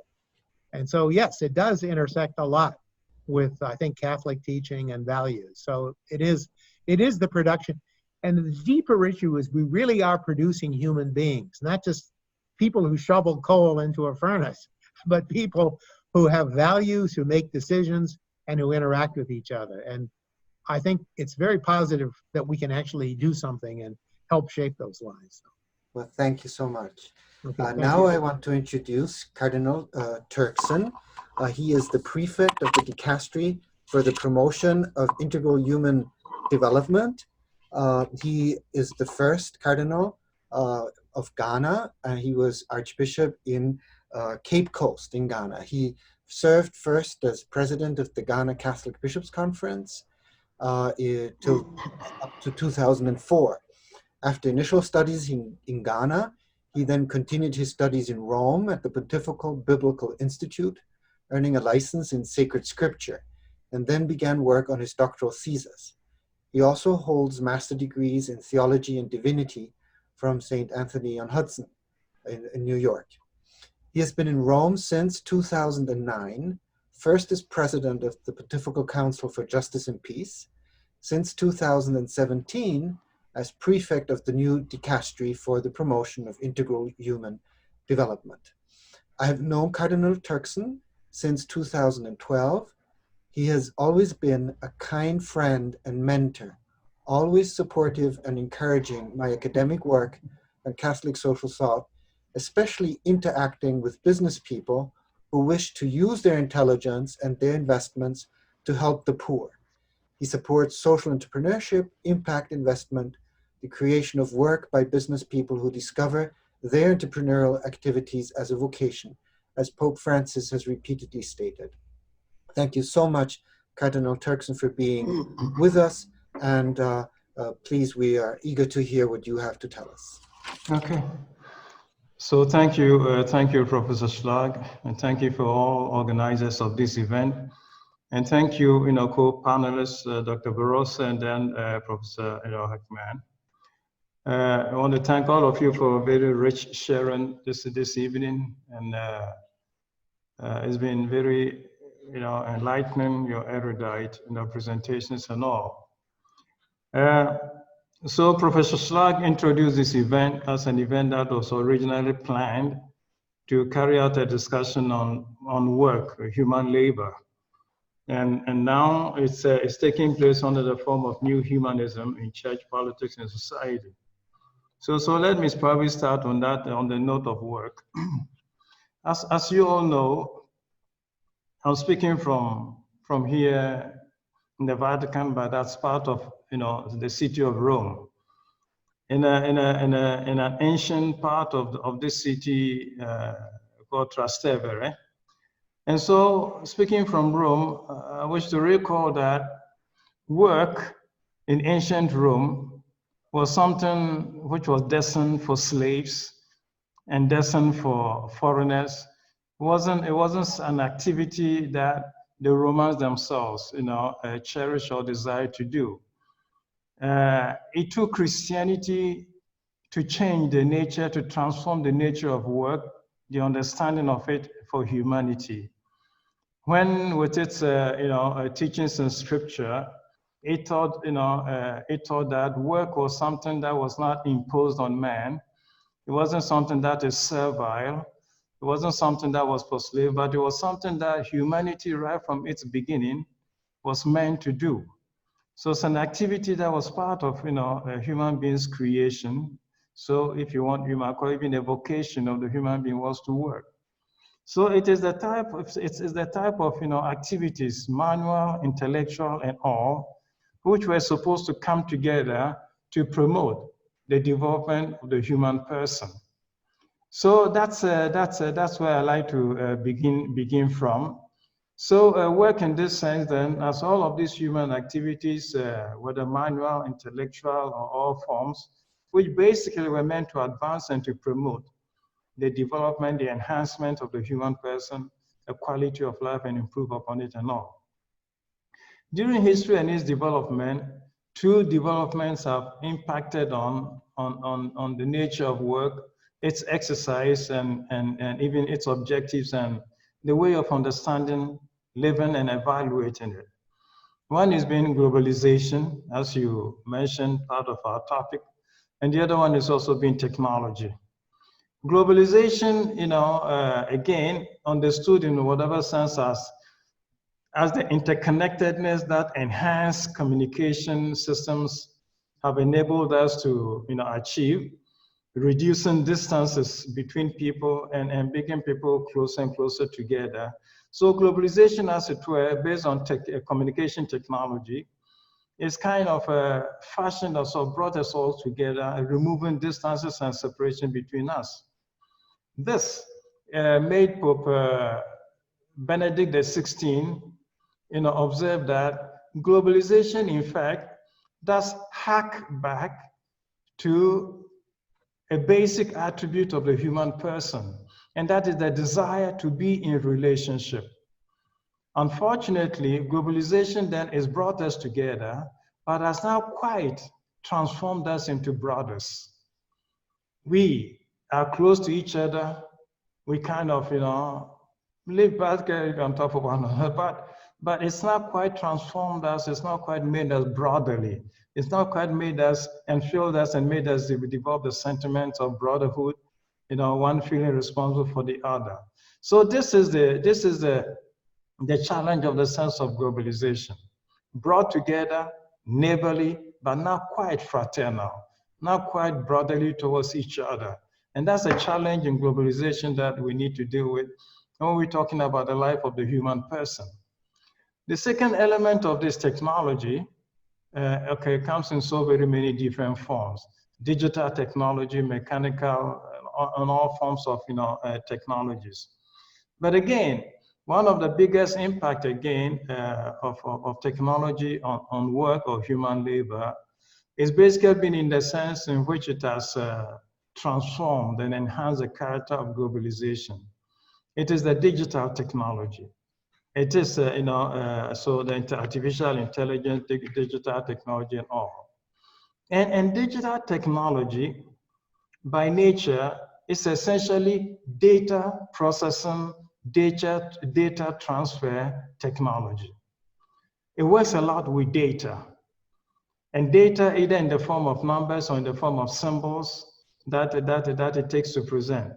And so, yes, it does intersect a lot with, I think, Catholic teaching and values. So it is the production. And the deeper issue is we really are producing human beings, not just people who shovel coal into a furnace, but people who have values, who make decisions, and who interact with each other. And I think it's very positive that we can actually do something and help shape those lives. Well, thank you so much. Okay, Now I want to introduce Cardinal Turkson. He is the prefect of the dicastery for the promotion of integral human development. He is the first cardinal of Ghana, and he was archbishop in Cape Coast in Ghana. He served first as president of the Ghana Catholic Bishops' Conference till up to 2004. After initial studies in Ghana, he then continued his studies in Rome at the Pontifical Biblical Institute, earning a license in sacred scripture, and then began work on his doctoral thesis. He also holds master degrees in theology and divinity from St. Anthony on Hudson in New York. He has been in Rome since 2009, first as president of the Pontifical Council for Justice and Peace, since 2017 as prefect of the new dicastery for the promotion of integral human development. I have known Cardinal Turkson since 2012. He has always been a kind friend and mentor, always supportive and encouraging my academic work and Catholic social thought, especially interacting with business people who wish to use their intelligence and their investments to help the poor. He supports social entrepreneurship, impact investment, the creation of work by business people who discover their entrepreneurial activities as a vocation, as Pope Francis has repeatedly stated. Thank you so much, Cardinal Turkson, for being with us, and please, we are eager to hear what you have to tell us. Okay. So thank you, Professor Schlag, and thank you for all organizers of this event. And thank you, co-panelists, Dr. Barroso and then Professor Heckman. I want to thank all of you for a very rich sharing this evening, and it's been very, enlightening, your erudite, presentations and all. So Professor Schlag introduced this event as an event that was originally planned to carry out a discussion on work, human labor. And now it's taking place under the form of new humanism in church, politics, and society. So let me probably start on that, on the note of work. As you all know, I'm speaking from here in the Vatican, but that's part of the city of Rome. In an ancient part of this city called Trastevere. And so, speaking from Rome, I wish to recall that work in ancient Rome was something which was destined for slaves and destined for foreigners. It wasn't an activity that the Romans themselves, cherish or desire to do. It took Christianity to change the nature, to transform the nature of work, the understanding of it for humanity. When with its teachings in Scripture, it taught that work was something that was not imposed on man. It wasn't something that is servile. It wasn't something that was for slave, but it was something that humanity, right from its beginning, was meant to do. So it's an activity that was part of a human being's creation. So if you want, you might call it even a vocation of the human being was to work. So it is the type of activities, manual, intellectual, and all, which were supposed to come together to promote the development of the human person. So that's where I like to begin from. So work in this sense, then, as all of these human activities, whether manual, intellectual, or all forms, which basically were meant to advance and to promote the development, the enhancement of the human person, the quality of life, and improve upon it and all. During history and its development, two developments have impacted on the nature of work, its exercise, and even its objectives and the way of understanding, living, and evaluating it. One is being globalization, as you mentioned, part of our topic, and the other one is also being technology. Globalization, again, understood in whatever sense as the interconnectedness that enhanced communication systems have enabled us to achieve, reducing distances between people and bringing people closer and closer together. So globalization, as it were, based on communication technology, is kind of fashioned us or brought us all together, removing distances and separation between us. This made Pope Benedict XVI observe that globalization, in fact, does hark back to a basic attribute of the human person, and that is the desire to be in relationship. Unfortunately, globalization then has brought us together, but has now quite transformed us into brothers. We are close to each other. We kind of, live basically on top of one another, but it's not quite transformed us. It's not quite made us brotherly. It's not quite made us and filled us and made us develop the sentiments of brotherhood, one feeling responsible for the other. So this is the challenge of the sense of globalization. Brought together, neighborly, but not quite fraternal, not quite brotherly towards each other. And that's a challenge in globalization that we need to deal with when we're talking about the life of the human person. The second element of this technology, comes in so very many different forms. Digital technology, mechanical, and all forms of technologies. But again, one of the biggest impact again of technology on work or human labor is basically been in the sense in which it has transformed and enhanced the character of globalization. It is the digital technology. It is, so the artificial intelligence, digital technology and all. And digital technology, by nature, is essentially data processing, data transfer technology. It works a lot with data. And data, either in the form of numbers or in the form of symbols that it takes to present.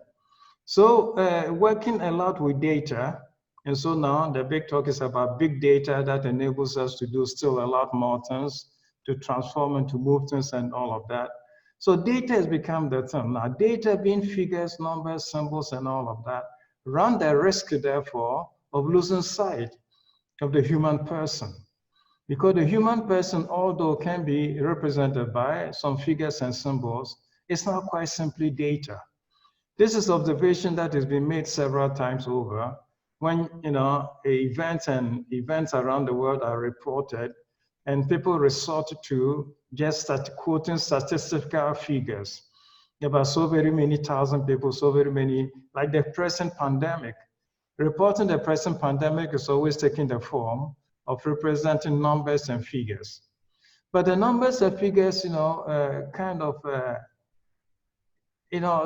So working a lot with data, and so now the big talk is about big data that enables us to do still a lot more things, to transform and to move things and all of that. So data has become the term. Now data being figures, numbers, symbols, and all of that, run the risk, therefore, of losing sight of the human person. Because the human person, although can be represented by some figures and symbols, it's not quite simply data. This is observation that has been made several times over when events around the world are reported and people resort to just start quoting statistical figures. about so very many thousand people, so very many, like the present pandemic. Reporting the present pandemic is always taking the form of representing numbers and figures. But the numbers and figures,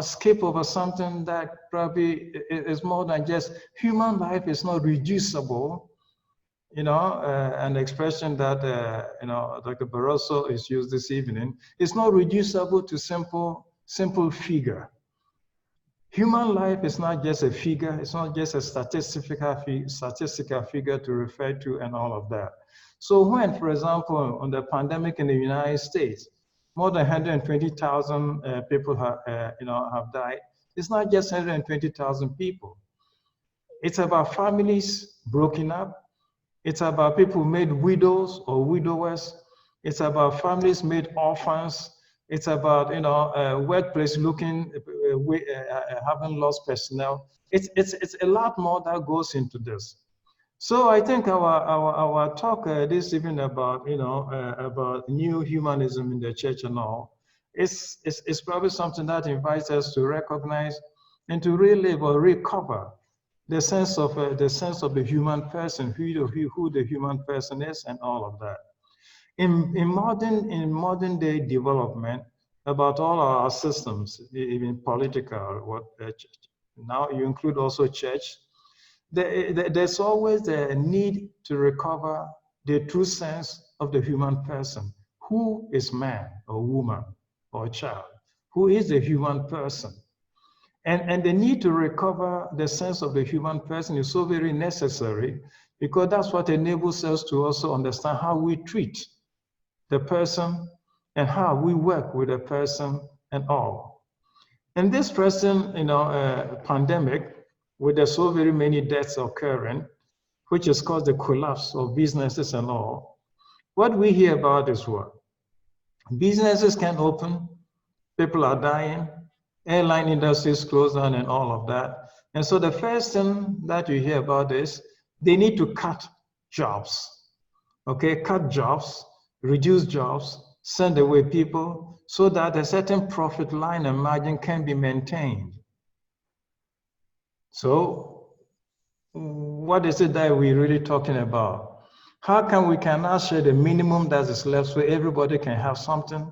skip over something that probably is more than just human life is not reducible. An expression that, Dr. Barroso is used this evening, is not reducible to simple figure. Human life is not just a figure, it's not just a statistical figure to refer to and all of that. So when, for example, on the pandemic in the United States, more than 120,000 people have died, it's not just 120,000 people. It's about families broken up. It's about people made widows or widowers. It's about families made orphans. It's about workplace looking, having lost personnel. It's a lot more that goes into this. So I think our talk this evening about about new humanism in the church and all, is probably something that invites us to recognize and to relive or recover the sense of the human person, who the human person is, and all of that. In modern day development, about all our systems, even political, now you include also church, there's always a need to recover the true sense of the human person. Who is man or woman or child? Who is the human person? And the need to recover the sense of the human person is so very necessary, because that's what enables us to also understand how we treat the person and how we work with the person and all. In this present pandemic, with there so very many deaths occurring, which has caused the collapse of businesses and all, what we hear about is what? Businesses can't open, people are dying, airline industries close down and all of that. And so the first thing that you hear about is they need to cut jobs, okay? Cut jobs, reduce jobs, send away people so that a certain profit line and margin can be maintained. So what is it that we're really talking about? How can we now share the minimum that is left so everybody can have something?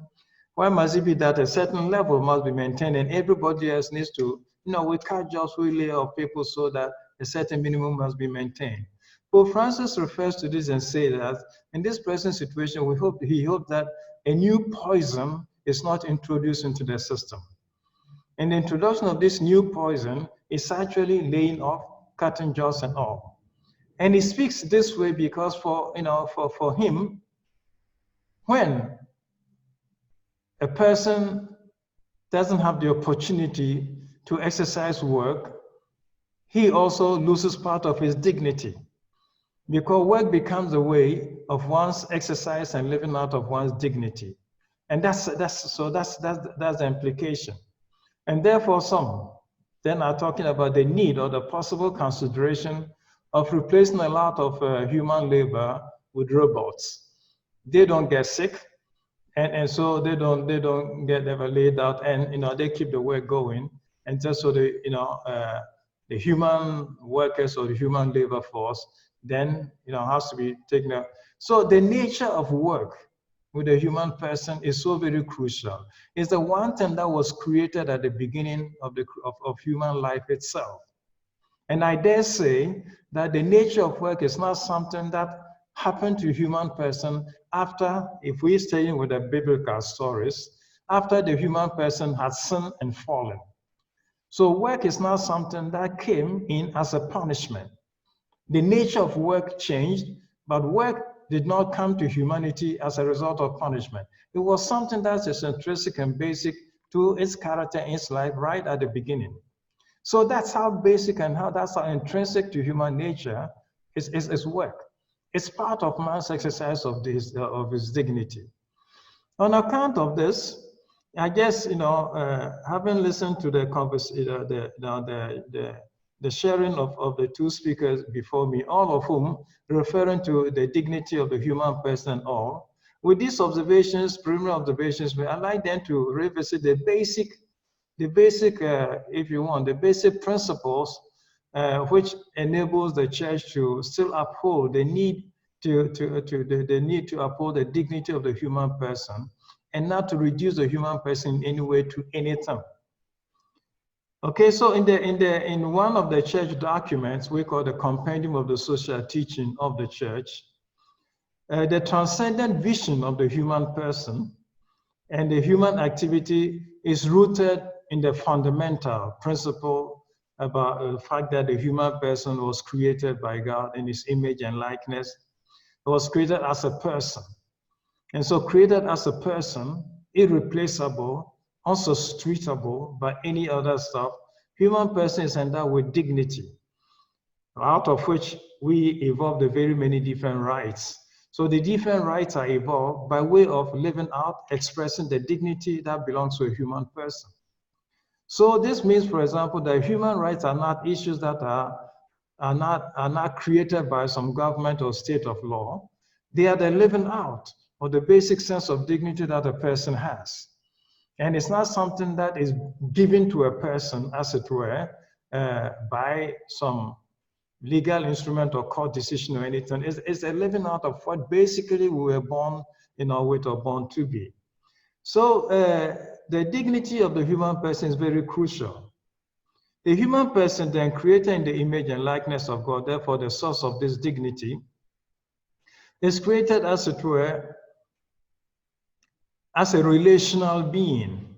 Why must it be that a certain level must be maintained and everybody else needs to, we cut jobs, we lay off people so that a certain minimum must be maintained? Pope Francis refers to this and says that in this present situation, he hopes that a new poison is not introduced into the system. And the introduction of this new poison is actually laying off, cutting jobs and all. And he speaks this way because for him, when a person doesn't have the opportunity to exercise work, he also loses part of his dignity, because work becomes a way of one's exercise and living out of one's dignity. And that's the implication. And therefore some then are talking about the need or the possible consideration of replacing a lot of human labor with robots. They don't get sick, and so they don't get ever laid out, and they keep the work going, and just so the human workers or the human labor force then has to be taken out. So the nature of work with the human person is so very crucial. It's the one thing that was created at the beginning of human life itself. And I dare say that the nature of work is not something that happened to a human person after, if we're staying with the biblical stories, after the human person had sinned and fallen. So work is not something that came in as a punishment. The nature of work changed, but work did not come to humanity as a result of punishment. It was something that is intrinsic and basic to its character in its life right at the beginning. So that's how basic and that's how intrinsic to human nature is work. It's part of man's exercise of his dignity. On account of this, I guess having listened to the sharing of the two speakers before me, all of whom referring to the dignity of the human person and all, with these observations, preliminary observations, I'd like them to revisit the basic the basic, if you want, the basic principles which enables the church to still uphold the need the need to uphold the dignity of the human person and not to reduce the human person in any way to anything. Okay, so in one of the church documents we call the Compendium of the Social Teaching of the Church, the transcendent vision of the human person and the human activity is rooted in the fundamental principle about the fact that the human person was created by God in his image and likeness. It was created as a person. And so created as a person, irreplaceable, unsubstitutable by any other stuff, human person is endowed with dignity, out of which we evolve the very many different rights. So the different rights are evolved by way of living out, expressing the dignity that belongs to a human person. So this means, for example, that human rights are not issues that are not created by some government or state of law. They are the living out of the basic sense of dignity that a person has. And it's not something that is given to a person, as it were, by some legal instrument or court decision or anything. It's a living out of what basically we were born in our way or born to be. So the dignity of the human person is very crucial. The human person then created in the image and likeness of God, therefore the source of this dignity, is created, as it were, as a relational being.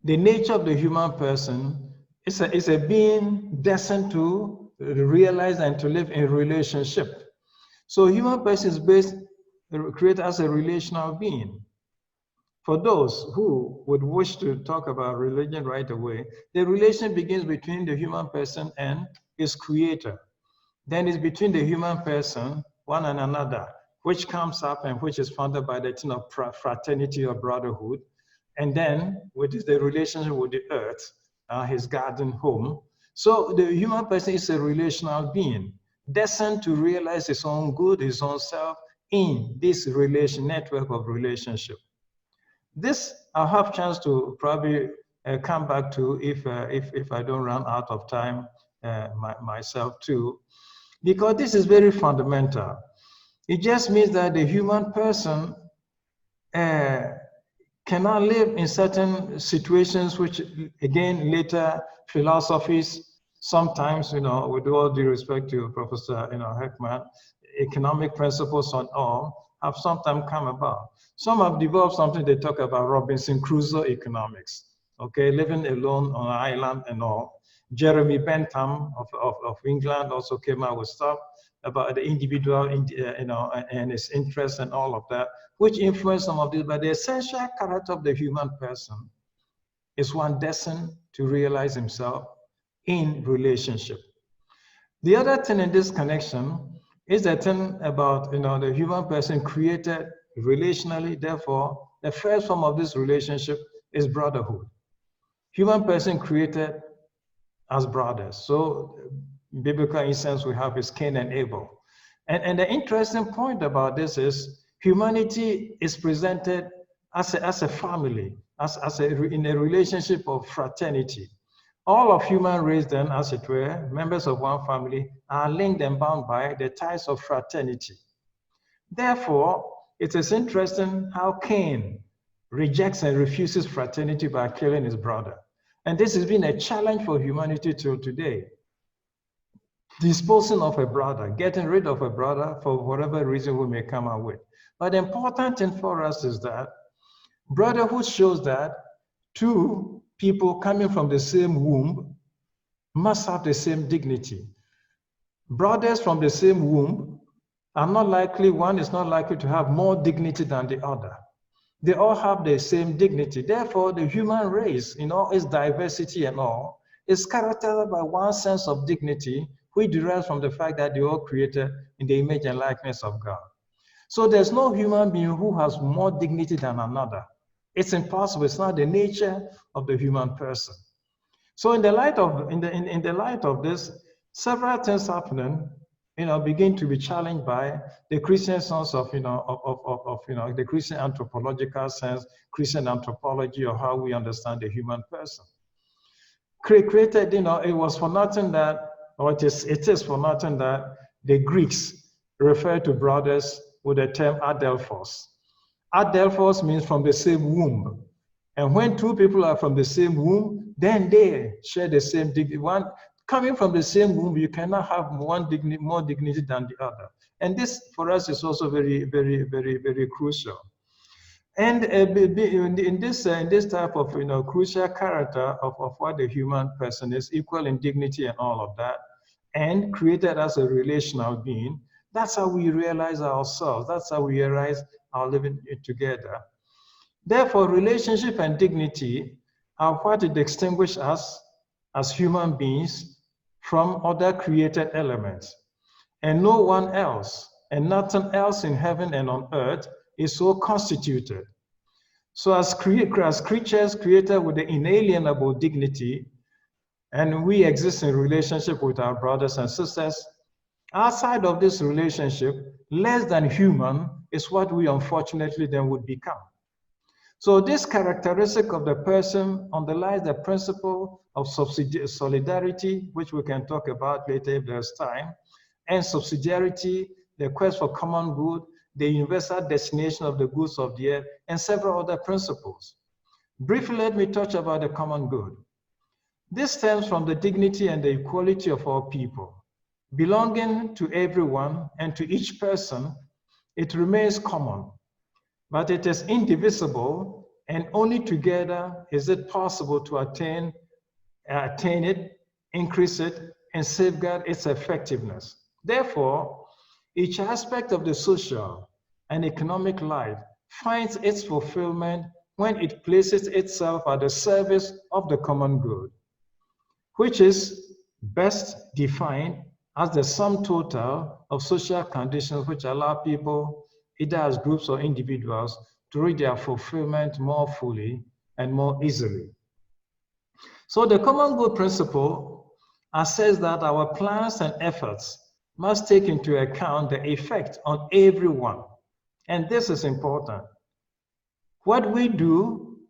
The nature of the human person is a being destined to realize and to live in relationship. So human person is created as a relational being. For those who would wish to talk about religion right away, the relation begins between the human person and his creator. Then it's between the human person, one and another, which comes up and which is founded by the thing of fraternity or brotherhood. And then which is the relationship with the earth, his garden home. So the human person is a relational being, destined to realize his own good, his own self in this network of relationship. This I'll have a chance to probably come back to if I don't run out of time myself too, because this is very fundamental. It just means that the human person cannot live in certain situations, which again later philosophies sometimes, with all due respect to Professor Heckman, economic principles and all have sometimes come about. Some have developed something they talk about Robinson Crusoe economics, okay, living alone on an island and all. Jeremy Bentham of England also came out with stuff about the individual, and his interests and all of that, which influenced some of this. But the essential character of the human person is one destined to realize himself in relationship. The other thing in this connection is the thing about the human person created relationally. Therefore, the first form of this relationship is brotherhood. Human person created as brothers. So biblical instance we have is Cain and Abel. And the interesting point about this is humanity is presented as a family, in a relationship of fraternity. All of human race then, as it were, members of one family, are linked and bound by the ties of fraternity. Therefore, it is interesting how Cain rejects and refuses fraternity by killing his brother. And this has been a challenge for humanity till today. Disposing of a brother, getting rid of a brother for whatever reason we may come up with. But the important thing for us is that brotherhood shows that two people coming from the same womb must have the same dignity. Brothers from the same womb are not likely, one is not likely to have more dignity than the other. They all have the same dignity. Therefore, the human race, in all its diversity and all, is characterized by one sense of dignity, which derives from the fact that they are all created in the image and likeness of God. So there's no human being who has more dignity than another. It's impossible. It's not the nature of the human person. So in the light of this, several things happening, begin to be challenged by the Christian sense of the Christian anthropological sense, Christian anthropology, or how we understand the human person. created, it was for nothing that, or it is for nothing that the Greeks refer to brothers with the term adelphos. Adelphos means from the same womb. And when two people are from the same womb, then they share the same dignity. One coming from the same womb, you cannot have one dignity, more dignity than the other. And this for us is also very, very, very, very crucial. And in this type of crucial character of what the human person is, equal in dignity and all of that, and created as a relational being, that's how we realize ourselves. That's how we realize our living together. Therefore, relationship and dignity are what distinguish us as human beings from other created elements. And no one else, and nothing else in heaven and on earth is so constituted. So as creatures created with the inalienable dignity, and we exist in relationship with our brothers and sisters, outside of this relationship, less than human is what we unfortunately then would become. So this characteristic of the person underlies the principle of solidarity, which we can talk about later if there's time, and subsidiarity, the quest for common good, the universal destination of the goods of the earth, and several other principles. Briefly, let me touch about the common good. This stems from the dignity and the equality of all people. Belonging to everyone and to each person, it remains common, but it is indivisible, and only together is it possible to attain it, increase it, and safeguard its effectiveness. Therefore, each aspect of the social and economic life finds its fulfillment when it places itself at the service of the common good, which is best defined as the sum total of social conditions which allow people, either as groups or individuals, to reach their fulfillment more fully and more easily. So the common good principle asserts that our plans and efforts must take into account the effect on everyone. And this is important. What we do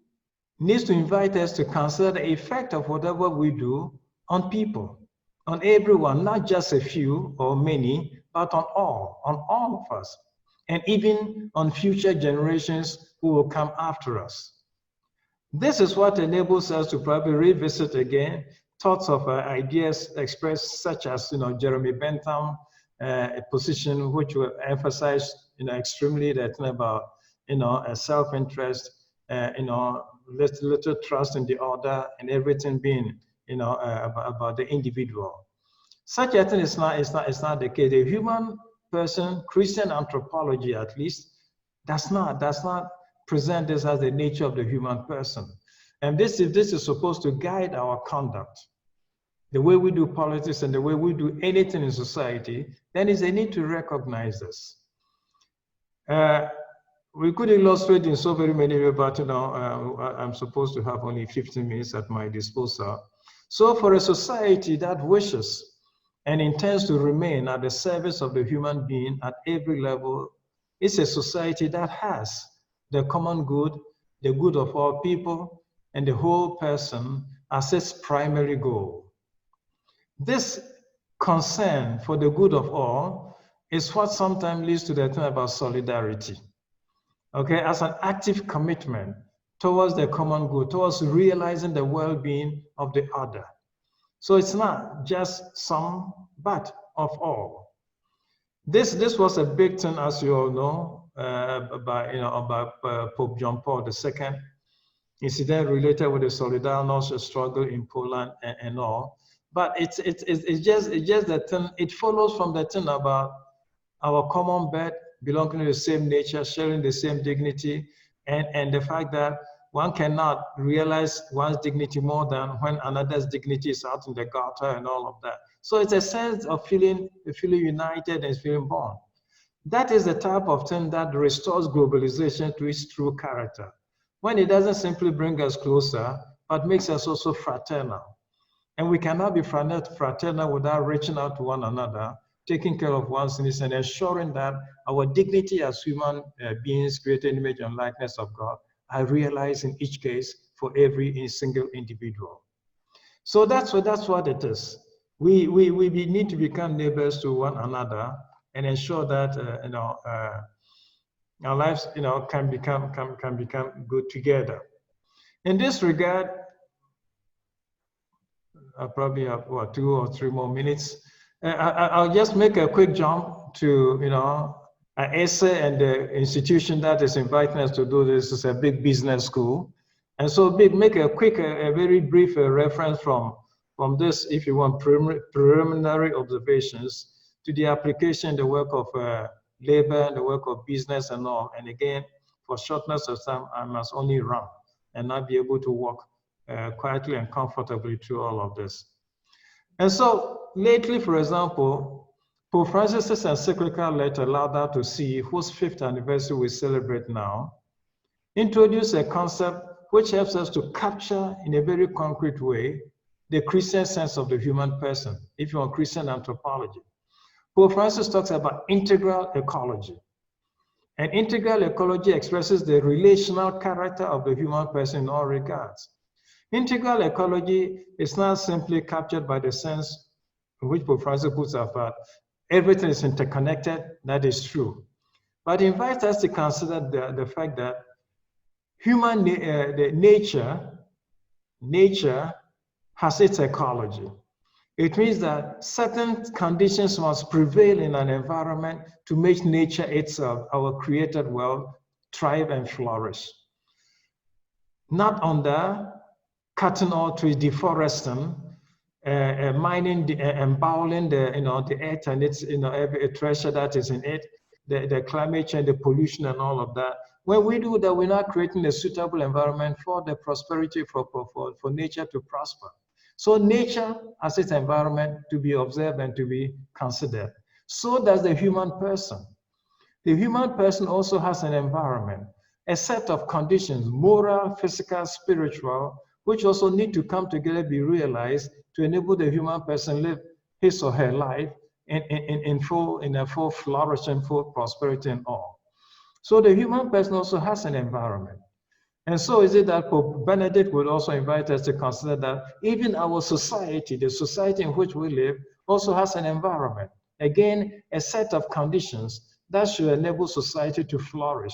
needs to invite us to consider the effect of whatever we do on people, on everyone, not just a few or many, but on all of us, and even on future generations who will come after us. This is what enables us to probably revisit again thoughts of ideas expressed, such as Jeremy Bentham, a position which will emphasize extremely that thing about self-interest, little trust in the other, and everything being about the individual. Such a thing is not the case. The human person, Christian anthropology at least, does not present this as the nature of the human person. And this is supposed to guide our conduct. The way we do politics and the way we do anything in society, then is a need to recognize this. We could illustrate in so very many ways, but I'm supposed to have only 15 minutes at my disposal. So for a society that wishes and intends to remain at the service of the human being at every level, it's a society that has the common good, the good of all people, and the whole person as its primary goal. This concern for the good of all is what sometimes leads to the thing about solidarity. Okay, as an active commitment towards the common good, towards realizing the well-being of the other. So it's not just some, but of all. This was a big thing, as you all know, about Pope John Paul II, incident related with the Solidarność struggle in Poland and all. But it's just the thing. It follows from the thing about our common birth, belonging to the same nature, sharing the same dignity, and the fact that one cannot realize one's dignity more than when another's dignity is out in the gutter and all of that. So it's a sense of feeling united and feeling born. That is the type of thing that restores globalization to its true character, when it doesn't simply bring us closer, but makes us also fraternal. And we cannot be fraternal without reaching out to one another, taking care of one's needs, and ensuring that our dignity as human beings created in the image and likeness of God are realized in each case for every single individual. So that's what it is. We need to become neighbors to one another and ensure that our lives can become good together. In this regard, I probably have 2 or 3 more minutes. I'll just make a quick jump to essay and the institution that is inviting us to do this is a big business school. And so make a quick, a very brief reference from this, if you want, preliminary observations to the application, the work of labor and the work of business and all. And again, for shortness of time, I must only run and not be able to walk quietly and comfortably through all of this. And so lately, for example, Pope Francis's encyclical letter Laudato Si, whose 5th anniversary we celebrate now, introduced a concept which helps us to capture in a very concrete way the Christian sense of the human person, if you want Christian anthropology. Pope Francis talks about integral ecology. And integral ecology expresses the relational character of the human person in all regards. Integral ecology is not simply captured by the sense in which Pope Francis puts about everything is interconnected. That is true. But it invites us to consider the fact that human nature has its ecology. It means that certain conditions must prevail in an environment to make nature itself, our created world, thrive and flourish. Not under cutting all trees, deforesting, mining, emboweling the earth and its every treasure that is in it, the climate change, the pollution and all of that. When we do that, we're not creating a suitable environment for the prosperity for nature to prosper. So nature has its environment to be observed and to be considered. So does the human person. The human person also has an environment, a set of conditions, moral, physical, spiritual, which also need to come together, be realized to enable the human person live his or her life in a full flourishing, full prosperity and all. So the human person also has an environment. And so is it that Pope Benedict would also invite us to consider that even our society, the society in which we live, also has an environment. Again, a set of conditions that should enable society to flourish.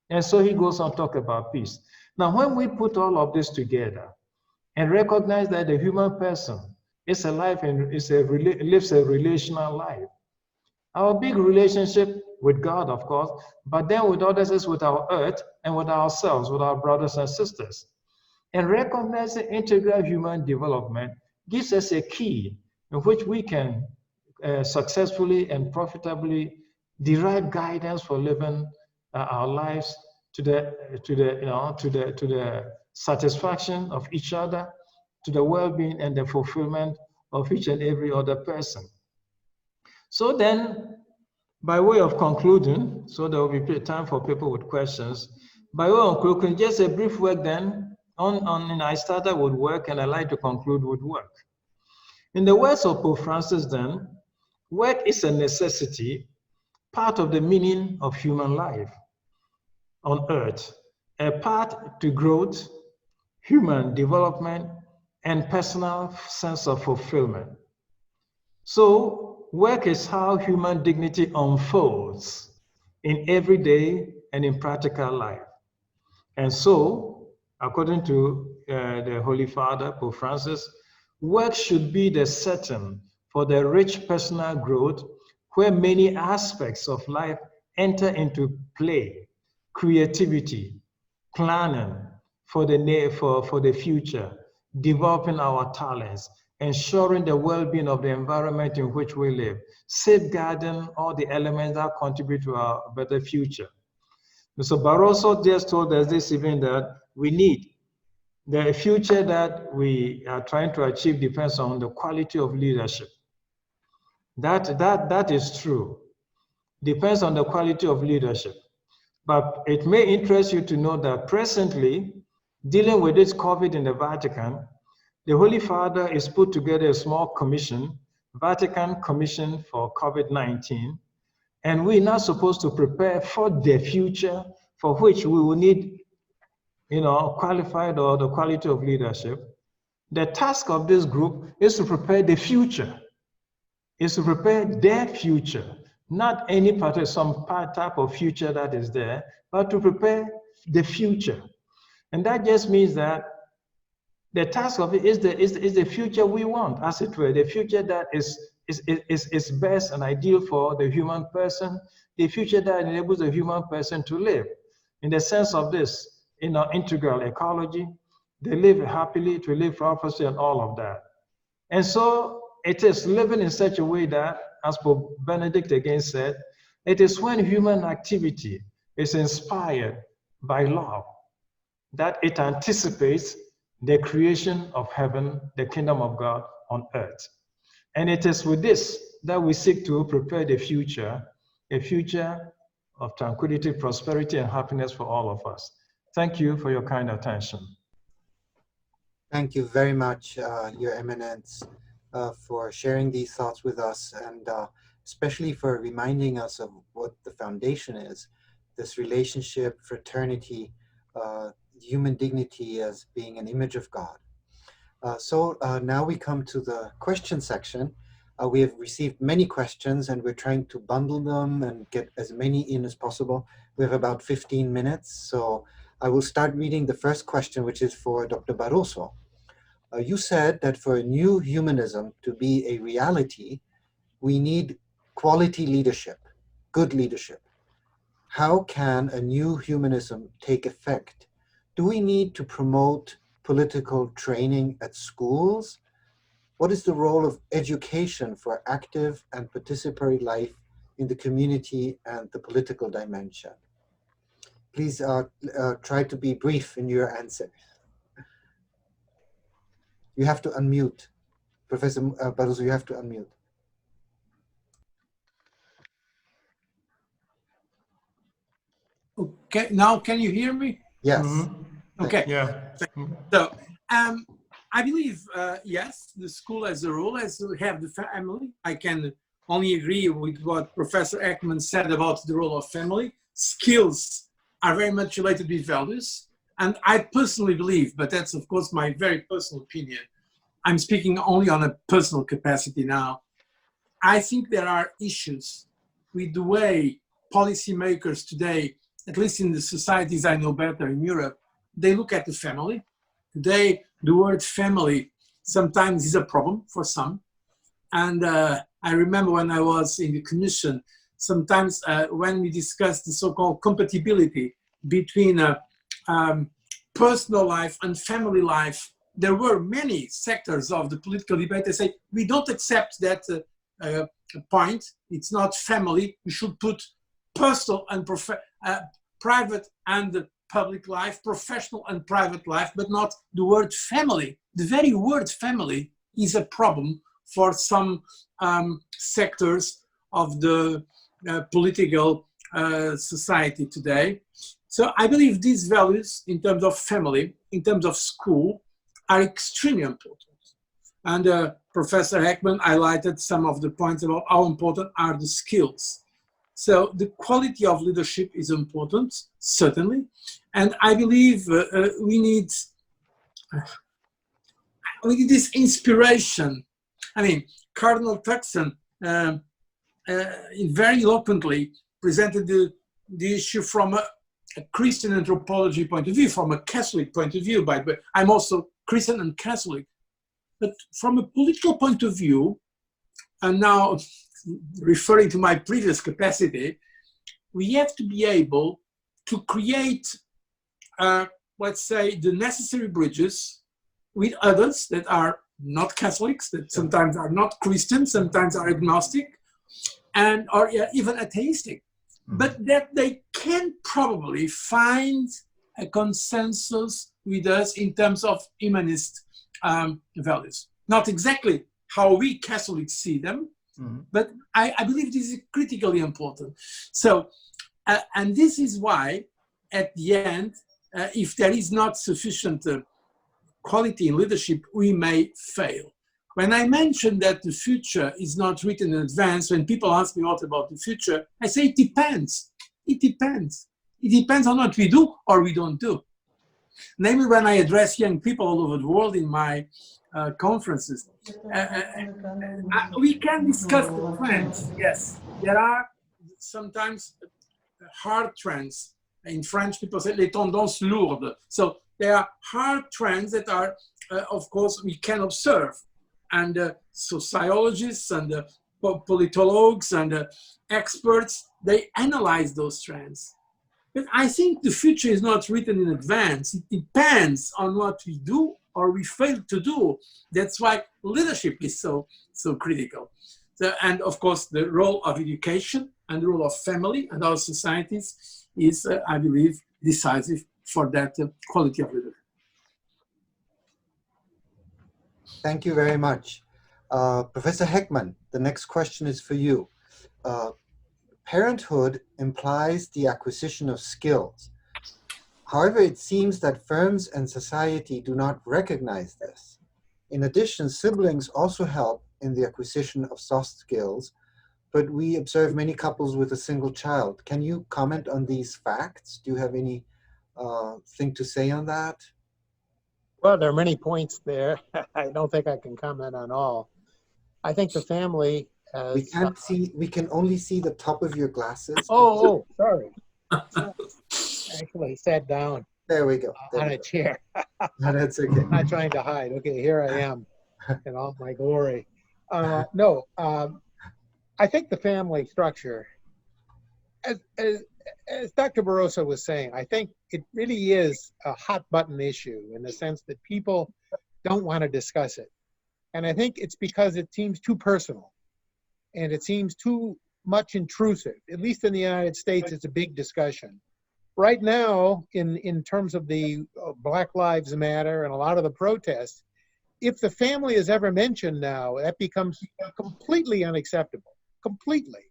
And so he goes on to talk about peace. Now, when we put all of this together and recognize that the human person is alive and lives a relational life, our big relationship with God, of course, but then with others is with our earth and with ourselves, with our brothers and sisters. And recognizing integral human development gives us a key in which we can successfully and profitably derive guidance for living our lives to the satisfaction of each other, to the well-being and the fulfillment of each and every other person. So then, by way of concluding, so there will be time for people with questions. By way of concluding, just a brief word then I started with work and I like to conclude with work. In the words of Pope Francis then, work is a necessity, part of the meaning of human life on earth, a path to growth, human development, and personal sense of fulfillment. So work is how human dignity unfolds in everyday and in practical life. And so, according to the Holy Father, Pope Francis, work should be the setting for the rich personal growth where many aspects of life enter into play: creativity, planning for the future, developing our talents, ensuring the well-being of the environment in which we live, safeguarding all the elements that contribute to our better future. Mr. Barroso just told us this evening that we need the future that we are trying to achieve depends on the quality of leadership. That is true. Depends on the quality of leadership. But it may interest you to know that presently, dealing with this COVID in the Vatican, the Holy Father has put together a small commission, Vatican Commission for COVID-19, and we're not supposed to prepare for the future for which we will need, qualified or the quality of leadership. The task of this group is to prepare the future, is to prepare their future, not any part of some type of future that is there, but to prepare the future. And that just means that the task of it is the future we want, as it were, the future that is best and ideal for the human person, the future that enables the human person to live. In the sense of this, integral ecology, they live happily, to live prosperously, and all of that. And so it is living in such a way that, as Pope Benedict again said, it is when human activity is inspired by love that it anticipates the creation of heaven, the kingdom of God on earth. And it is with this that we seek to prepare the future, a future of tranquility, prosperity, and happiness for all of us. Thank you for your kind attention. Thank you very much, Your Eminence, for sharing these thoughts with us, and especially for reminding us of what the foundation is, this relationship, fraternity, human dignity as being an image of God. So now we come to the question section. We have received many questions, and we're trying to bundle them and get as many in as possible. We have about 15 minutes, so I will start reading the first question, which is for Dr. Barroso. You said that for a new humanism to be a reality, we need quality leadership, good leadership. How can a new humanism take effect? Do we need to promote political training at schools? What is the role of education for active and participatory life in the community and the political dimension? Please try to be brief in your answer. You have to unmute. Professor Barroso, you have to unmute. Okay, now can you hear me? Yes. Mm-hmm. Okay. Yeah. So, I believe, yes, the school as a role has to have the family. I can only agree with what Professor Heckman said about the role of family. Skills are very much related with values. And I personally believe, but that's of course my very personal opinion, I'm speaking only on a personal capacity now. I think there are issues with the way policymakers today, at least in the societies I know better in Europe, they look at the family. Today, the word family sometimes is a problem for some. And I remember when I was in the commission, sometimes when we discussed the so-called compatibility between personal life and family life, there were many sectors of the political debate that say, we don't accept that point. It's not family. We should put personal and private and public life, professional and private life, but not the word family. The very word family is a problem for some sectors of the political society today. So I believe these values in terms of family, in terms of school, are extremely important. And Professor Heckman highlighted some of the points about how important are the skills. So the quality of leadership is important, certainly. And I believe we need this inspiration. I mean, Cardinal Turkson very eloquently presented the issue from a Christian anthropology point of view, from a Catholic point of view, by the way. I'm also Christian and Catholic. But from a political point of view, and now referring to my previous capacity, we have to be able to create, let's say, the necessary bridges with others that are not Catholics, that sometimes are not Christians, sometimes are agnostic, and or even atheistic, but that they can probably find a consensus with us in terms of humanist values. Not exactly how we Catholics see them, but I believe this is critically important. So, and this is why, at the end, if there is not sufficient quality in leadership, we may fail. When I mentioned that the future is not written in advance, when people ask me what about the future, I say it depends. It depends. It depends on what we do or we don't do. Namely, when I address young people all over the world in my conferences. We can discuss the trends. Yes, there are sometimes hard trends. In French, people say les tendances lourdes. So there are hard trends that are, of course, we can observe. And sociologists and politologues and experts, they analyze those trends. But I think the future is not written in advance. It depends on what we do or we fail to do. That's why leadership is so critical. So, and of course, the role of education and the role of family and our societies is, I believe, decisive for that quality of leadership. Thank you very much. Professor Heckman, the next question is for you. Parenthood implies the acquisition of skills. However, it seems that firms and society do not recognize this. In addition, siblings also help in the acquisition of soft skills, but we observe many couples with a single child. Can you comment on these facts? Do you have any thing to say on that? Well, there are many points there. I don't think I can comment on all. I think the family has... We can't see, we can only see the top of your glasses. Oh, sorry. Actually sat down. There we go. There on we a go. chair. That's okay. I'm not trying to hide. Okay, here I am in all my glory. I think the family structure, as Dr. Barroso was saying, I think it really is a hot button issue in the sense that people don't want to discuss it. And I think it's because it seems too personal and it seems too much intrusive. At least in the United States, it's a big discussion. Right now, in terms of the Black Lives Matter and a lot of the protests, if the family is ever mentioned now, that becomes completely unacceptable, completely.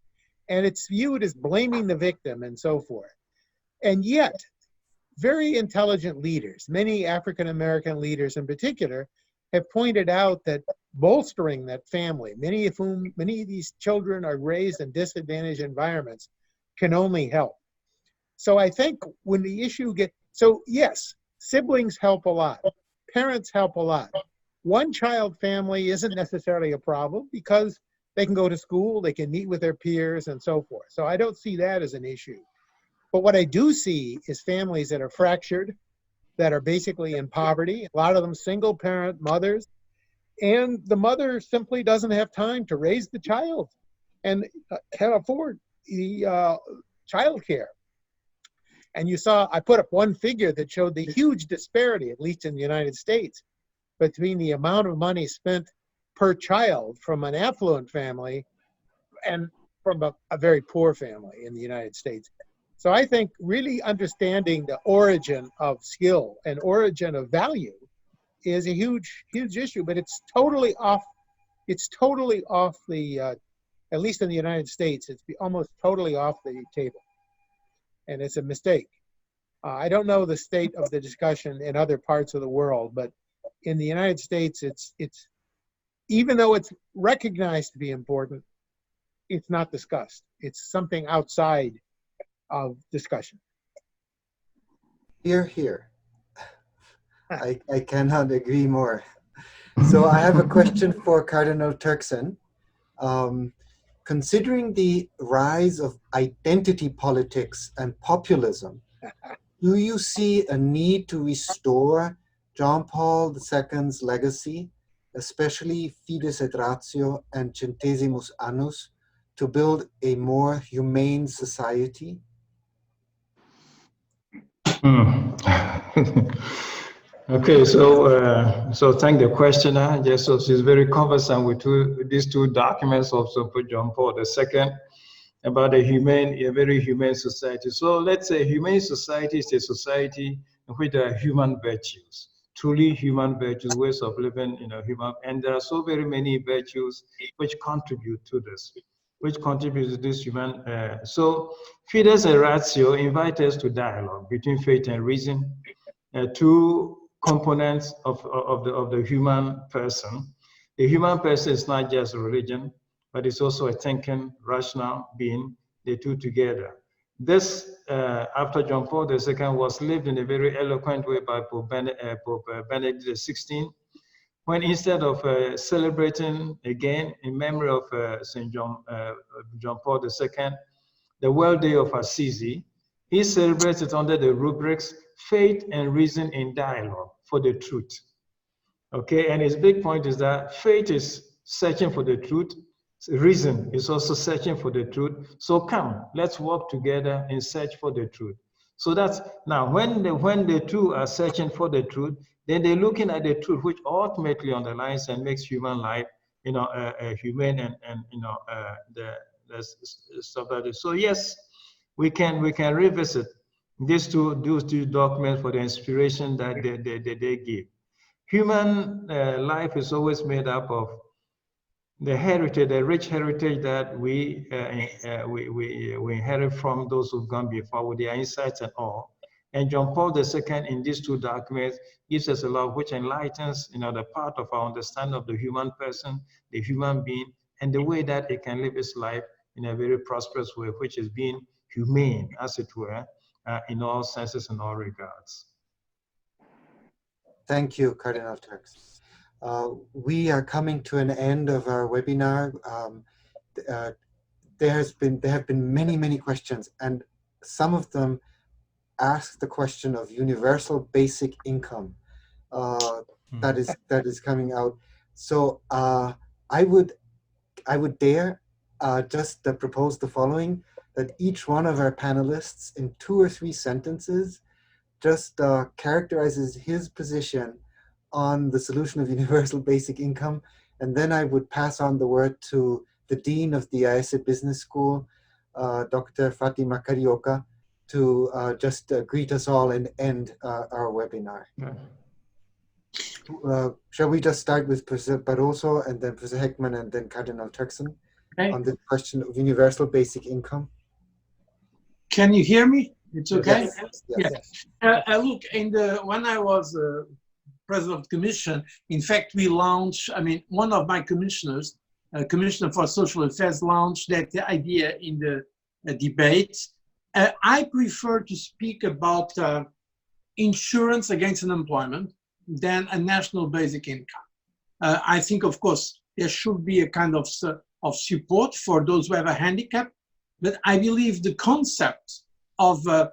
And it's viewed as blaming the victim and so forth. And yet, very intelligent leaders, many African-American leaders in particular, have pointed out that bolstering that family, many of these children are raised in disadvantaged environments, can only help. So I think when the issue so yes, siblings help a lot, parents help a lot. One child family isn't necessarily a problem because they can go to school, they can meet with their peers and so forth. So I don't see that as an issue. But what I do see is families that are fractured, that are basically in poverty, a lot of them single parent mothers, and the mother simply doesn't have time to raise the child and can't afford the child care. And you saw, I put up one figure that showed the huge disparity, at least in the United States, between the amount of money spent per child from an affluent family and from a very poor family in the United States. So I think really understanding the origin of skill and origin of value is a huge, huge issue, but it's totally off the, at least in the United States, it's almost totally off the table. And it's a mistake. I don't know the state of the discussion in other parts of the world, but in the United States, it's even though it's recognized to be important, it's not discussed. It's something outside of discussion. Hear, hear. I cannot agree more. So I have a question for Cardinal Turkson. Considering the rise of identity politics and populism, do you see a need to restore John Paul II's legacy, especially Fides et Ratio and Centesimus Annus, to build a more humane society? Okay, so thank the questioner. Yes, so she's very conversant with these two documents also for John Paul II about a very humane society. So let's say humane society is a society in which there are human virtues, truly human virtues, ways of living, human, and there are so very many virtues which contribute to this, human. So Fides et Ratio invite us to dialogue between faith and reason, two components of the human person. The human person is not just religion, but it's also a thinking, rational being, the two together. This, after John Paul II was lived in a very eloquent way by Pope Benedict XVI, when instead of celebrating again in memory of St. John Paul II, the World Day of Assisi, he celebrates it under the rubrics faith and reason in dialogue for the truth. Okay, and his big point is that faith is searching for the truth, reason is also searching for the truth. So come, let's work together and search for the truth. So that's now when the two are searching for the truth, then they're looking at the truth, which ultimately underlines and makes human life, humane and the stuff that is. So yes, we can revisit those two documents for the inspiration that they give. Human life is always made up of the heritage, the rich heritage that we inherit from those who've gone before with their insights and all. And John Paul II in these two documents gives us a lot which enlightens, the part of our understanding of the human person, the human being, and the way that it can live its life in a very prosperous way, which is being humane, as it were, in all senses and all regards. Thank you, Cardinal Turks. We are coming to an end of our webinar. There have been many questions, and some of them ask the question of universal basic income that is coming out. So I would dare just propose the following: that each one of our panelists, in 2 or 3 sentences, just characterizes his position on the solution of universal basic income, and then I would pass on the word to the Dean of the ISA Business School, Dr. Fatima Carioca, to just greet us all and end our webinar. Shall we just start with Professor Barroso and then Professor Heckman and then Cardinal Turkson on the question of universal basic income? Can you hear me? It's okay? Yes. Look, when I was president of the commission, in fact, we launched, one of my commissioners, Commissioner for Social Affairs, launched that idea in the debate. I prefer to speak about insurance against unemployment than a national basic income. I think, of course, there should be a kind of support for those who have a handicap, but I believe the concept of, the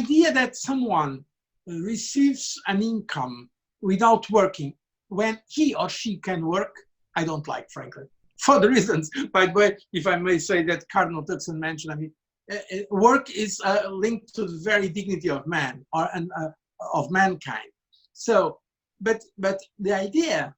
idea that someone receives an income without working when he or she can work, I don't like, frankly, for the reasons, by the way, if I may say, that Cardinal Turkson mentioned. Work is linked to the very dignity of man of mankind. So, but the idea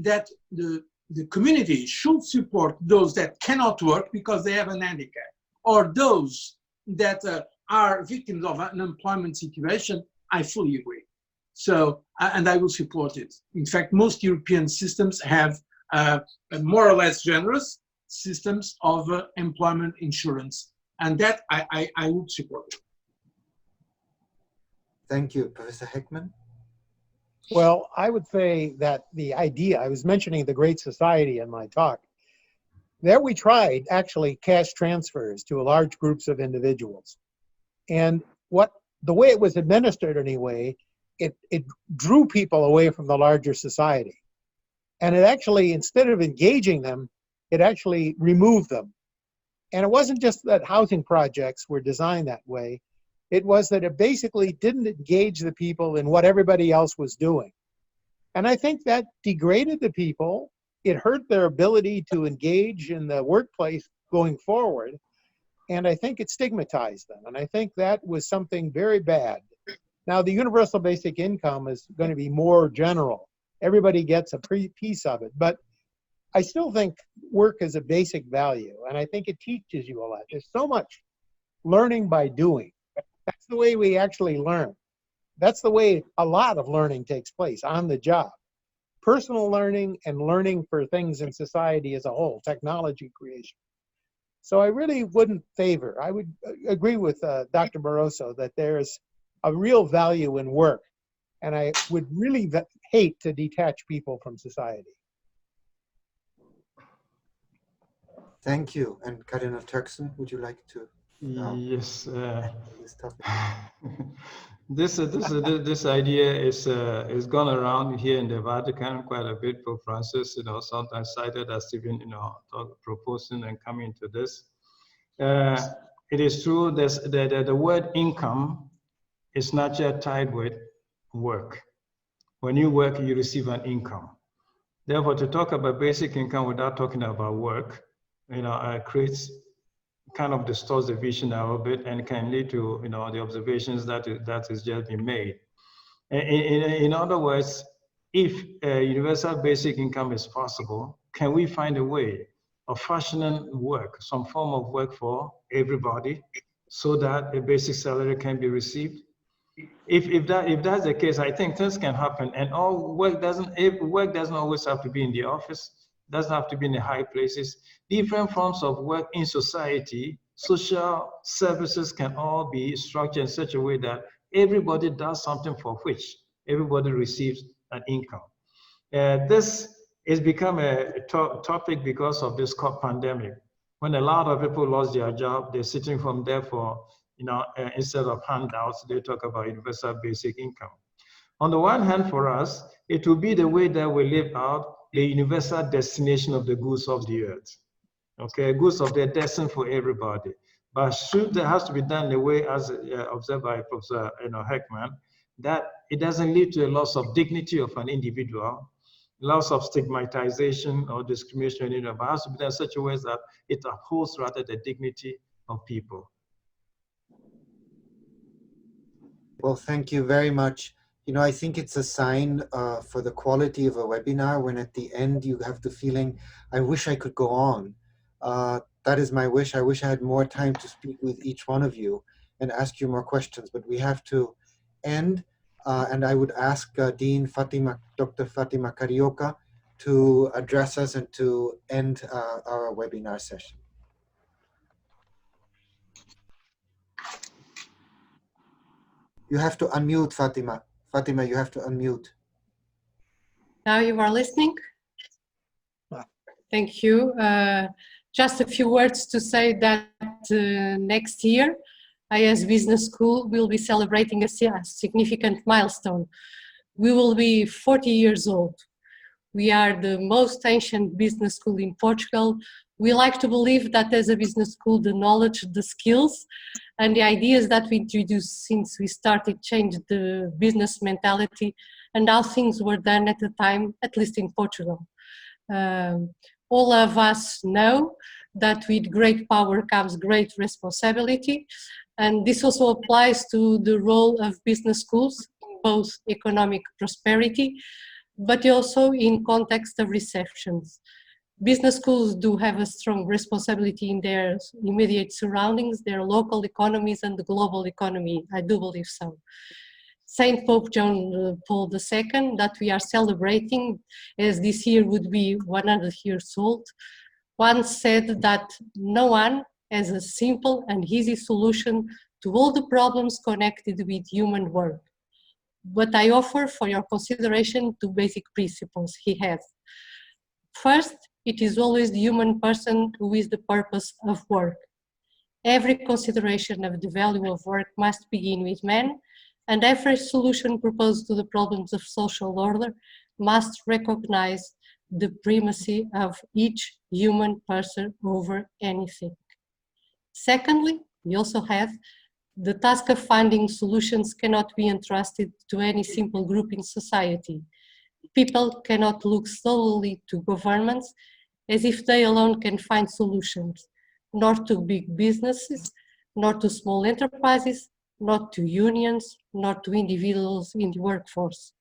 that the community should support those that cannot work because they have an handicap, or those that are victims of an unemployment situation, I fully agree. So, and I will support it. In fact, most European systems have more or less generous systems of employment insurance, and that I would support it. Thank you. Professor Heckman? Well, I would say that the idea, I was mentioning the Great Society in my talk, there we tried actually cash transfers to large groups of individuals. And the way it was administered anyway, it drew people away from the larger society. And it actually, instead of engaging them, it actually removed them. And it wasn't just that housing projects were designed that way. It was that it basically didn't engage the people in what everybody else was doing. And I think that degraded the people. It hurt their ability to engage in the workplace going forward. And I think it stigmatized them. And I think that was something very bad. Now, the universal basic income is going to be more general. Everybody gets a piece of it. But I still think work is a basic value. And I think it teaches you a lot. There's so much learning by doing. That's the way we actually learn. That's the way a lot of learning takes place, on the job. Personal learning and learning for things in society as a whole, technology creation. So I really wouldn't favor, I would agree with Dr. Barroso that there's a real value in work. And I would really hate to detach people from society. Thank you. And Cardinal Turkson, would you like to? Yes. This topic. This idea is gone around here in the Vatican quite a bit. Pope Francis, sometimes cited as even proposing and coming to this. It is true that the word income is not yet tied with work. When you work, you receive an income. Therefore, to talk about basic income without talking about work, creates kind of distorts the vision a little bit and can lead to the observations that is just been made. In other words, if universal basic income is possible, can we find a way of fashioning work, some form of work for everybody, so that a basic salary can be received? If that's the case, I think things can happen, and work doesn't always have to be in the office, doesn't have to be in the high places. Different forms of work in society, social services can all be structured in such a way that everybody does something for which everybody receives an income. This has become a topic because of this pandemic. When a lot of people lost their job, they're sitting home. Therefore, instead of handouts, they talk about universal basic income. On the one hand, for us, it will be the way that we live out the universal destination of the goods of the earth. Okay, goods of the earth destined for everybody. But that has to be done the way, as observed by Professor Heckman, that it doesn't lead to a loss of dignity of an individual, loss of stigmatization or discrimination, but has to be done in such a way that it upholds rather the dignity of people. Well, thank you very much. I think it's a sign for the quality of a webinar when at the end you have the feeling, I wish I could go on. That is my wish. I wish I had more time to speak with each one of you and ask you more questions, but we have to end. And I would ask Dean Dr. Fatima Carioca to address us and to end our webinar session. You have to unmute, Fatima. Fatima, you have to unmute. Now you are listening? Thank you. Just a few words to say that next year, IS Business School will be celebrating a significant milestone. We will be 40 years old. We are the most ancient business school in Portugal. We like to believe that as a business school, the knowledge, the skills, and the ideas that we introduced since we started changed the business mentality and how things were done at the time, at least in Portugal. All of us know that with great power comes great responsibility, and this also applies to the role of business schools in both economic prosperity, but also in context of receptions. Business schools do have a strong responsibility in their immediate surroundings, their local economies and the global economy. I do believe so. Saint Pope John Paul II, that we are celebrating, as this year would be 100 years old, once said that no one has a simple and easy solution to all the problems connected with human work. But I offer for your consideration two basic principles he has. First, it is always the human person who is the purpose of work. Every consideration of the value of work must begin with man, and every solution proposed to the problems of social order must recognize the primacy of each human person over anything. Secondly, we also have the task of finding solutions cannot be entrusted to any simple group in society. People cannot look solely to governments as if they alone can find solutions, nor to big businesses, nor to small enterprises, not to unions, nor to individuals in the workforce.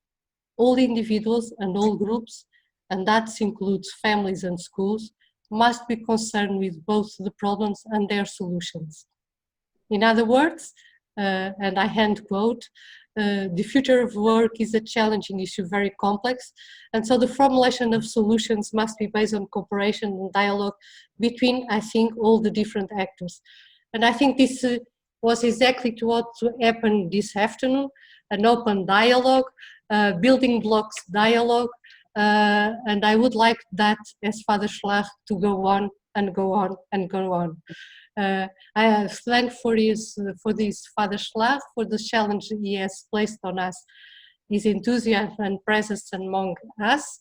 All individuals and all groups, and that includes families and schools, must be concerned with both the problems and their solutions. In other words, and I hand quote, the future of work is a challenging issue, very complex, and so the formulation of solutions must be based on cooperation and dialogue between, I think, all the different actors. And I think this was exactly what happened this afternoon, an open dialogue, building blocks dialogue, and I would like that, as Father Schlag, to go on and go on and go on. I thank for this Father Schlag, for the challenge he has placed on us, his enthusiasm and presence among us.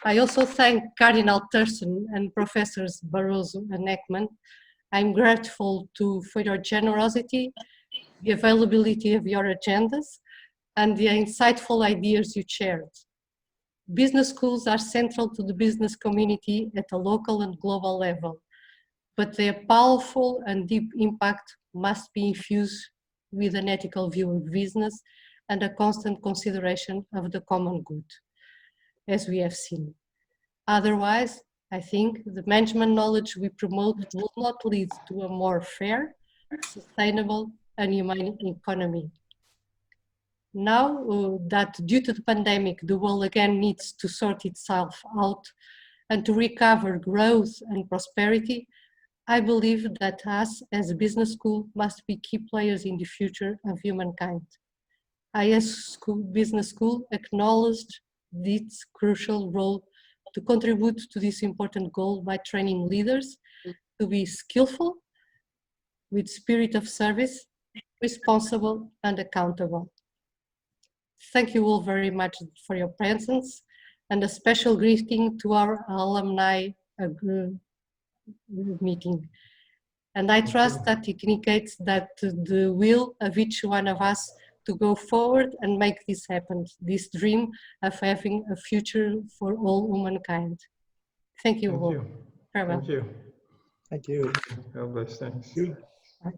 I also thank Cardinal Turkson and Professors Barroso and Heckman. I'm grateful for your generosity, the availability of your agendas, and the insightful ideas you shared. Business schools are central to the business community at a local and global level, but their powerful and deep impact must be infused with an ethical view of business and a constant consideration of the common good, as we have seen. Otherwise, I think the management knowledge we promote will not lead to a more fair, sustainable, and humane economy. Now that due to the pandemic, the world again needs to sort itself out and to recover growth and prosperity, I believe that us as a business school must be key players in the future of humankind. IS Business School acknowledged its crucial role to contribute to this important goal by training leaders to be skillful, with spirit of service, responsible and accountable. Thank you all very much for your presence, and a special greeting to our alumni meeting. And I trust that it indicates that the will of each one of us to go forward and make this happen, this dream of having a future for all humankind. Thank you all. Farewell. Thank you. Thank you. God bless. Thanks. Bye.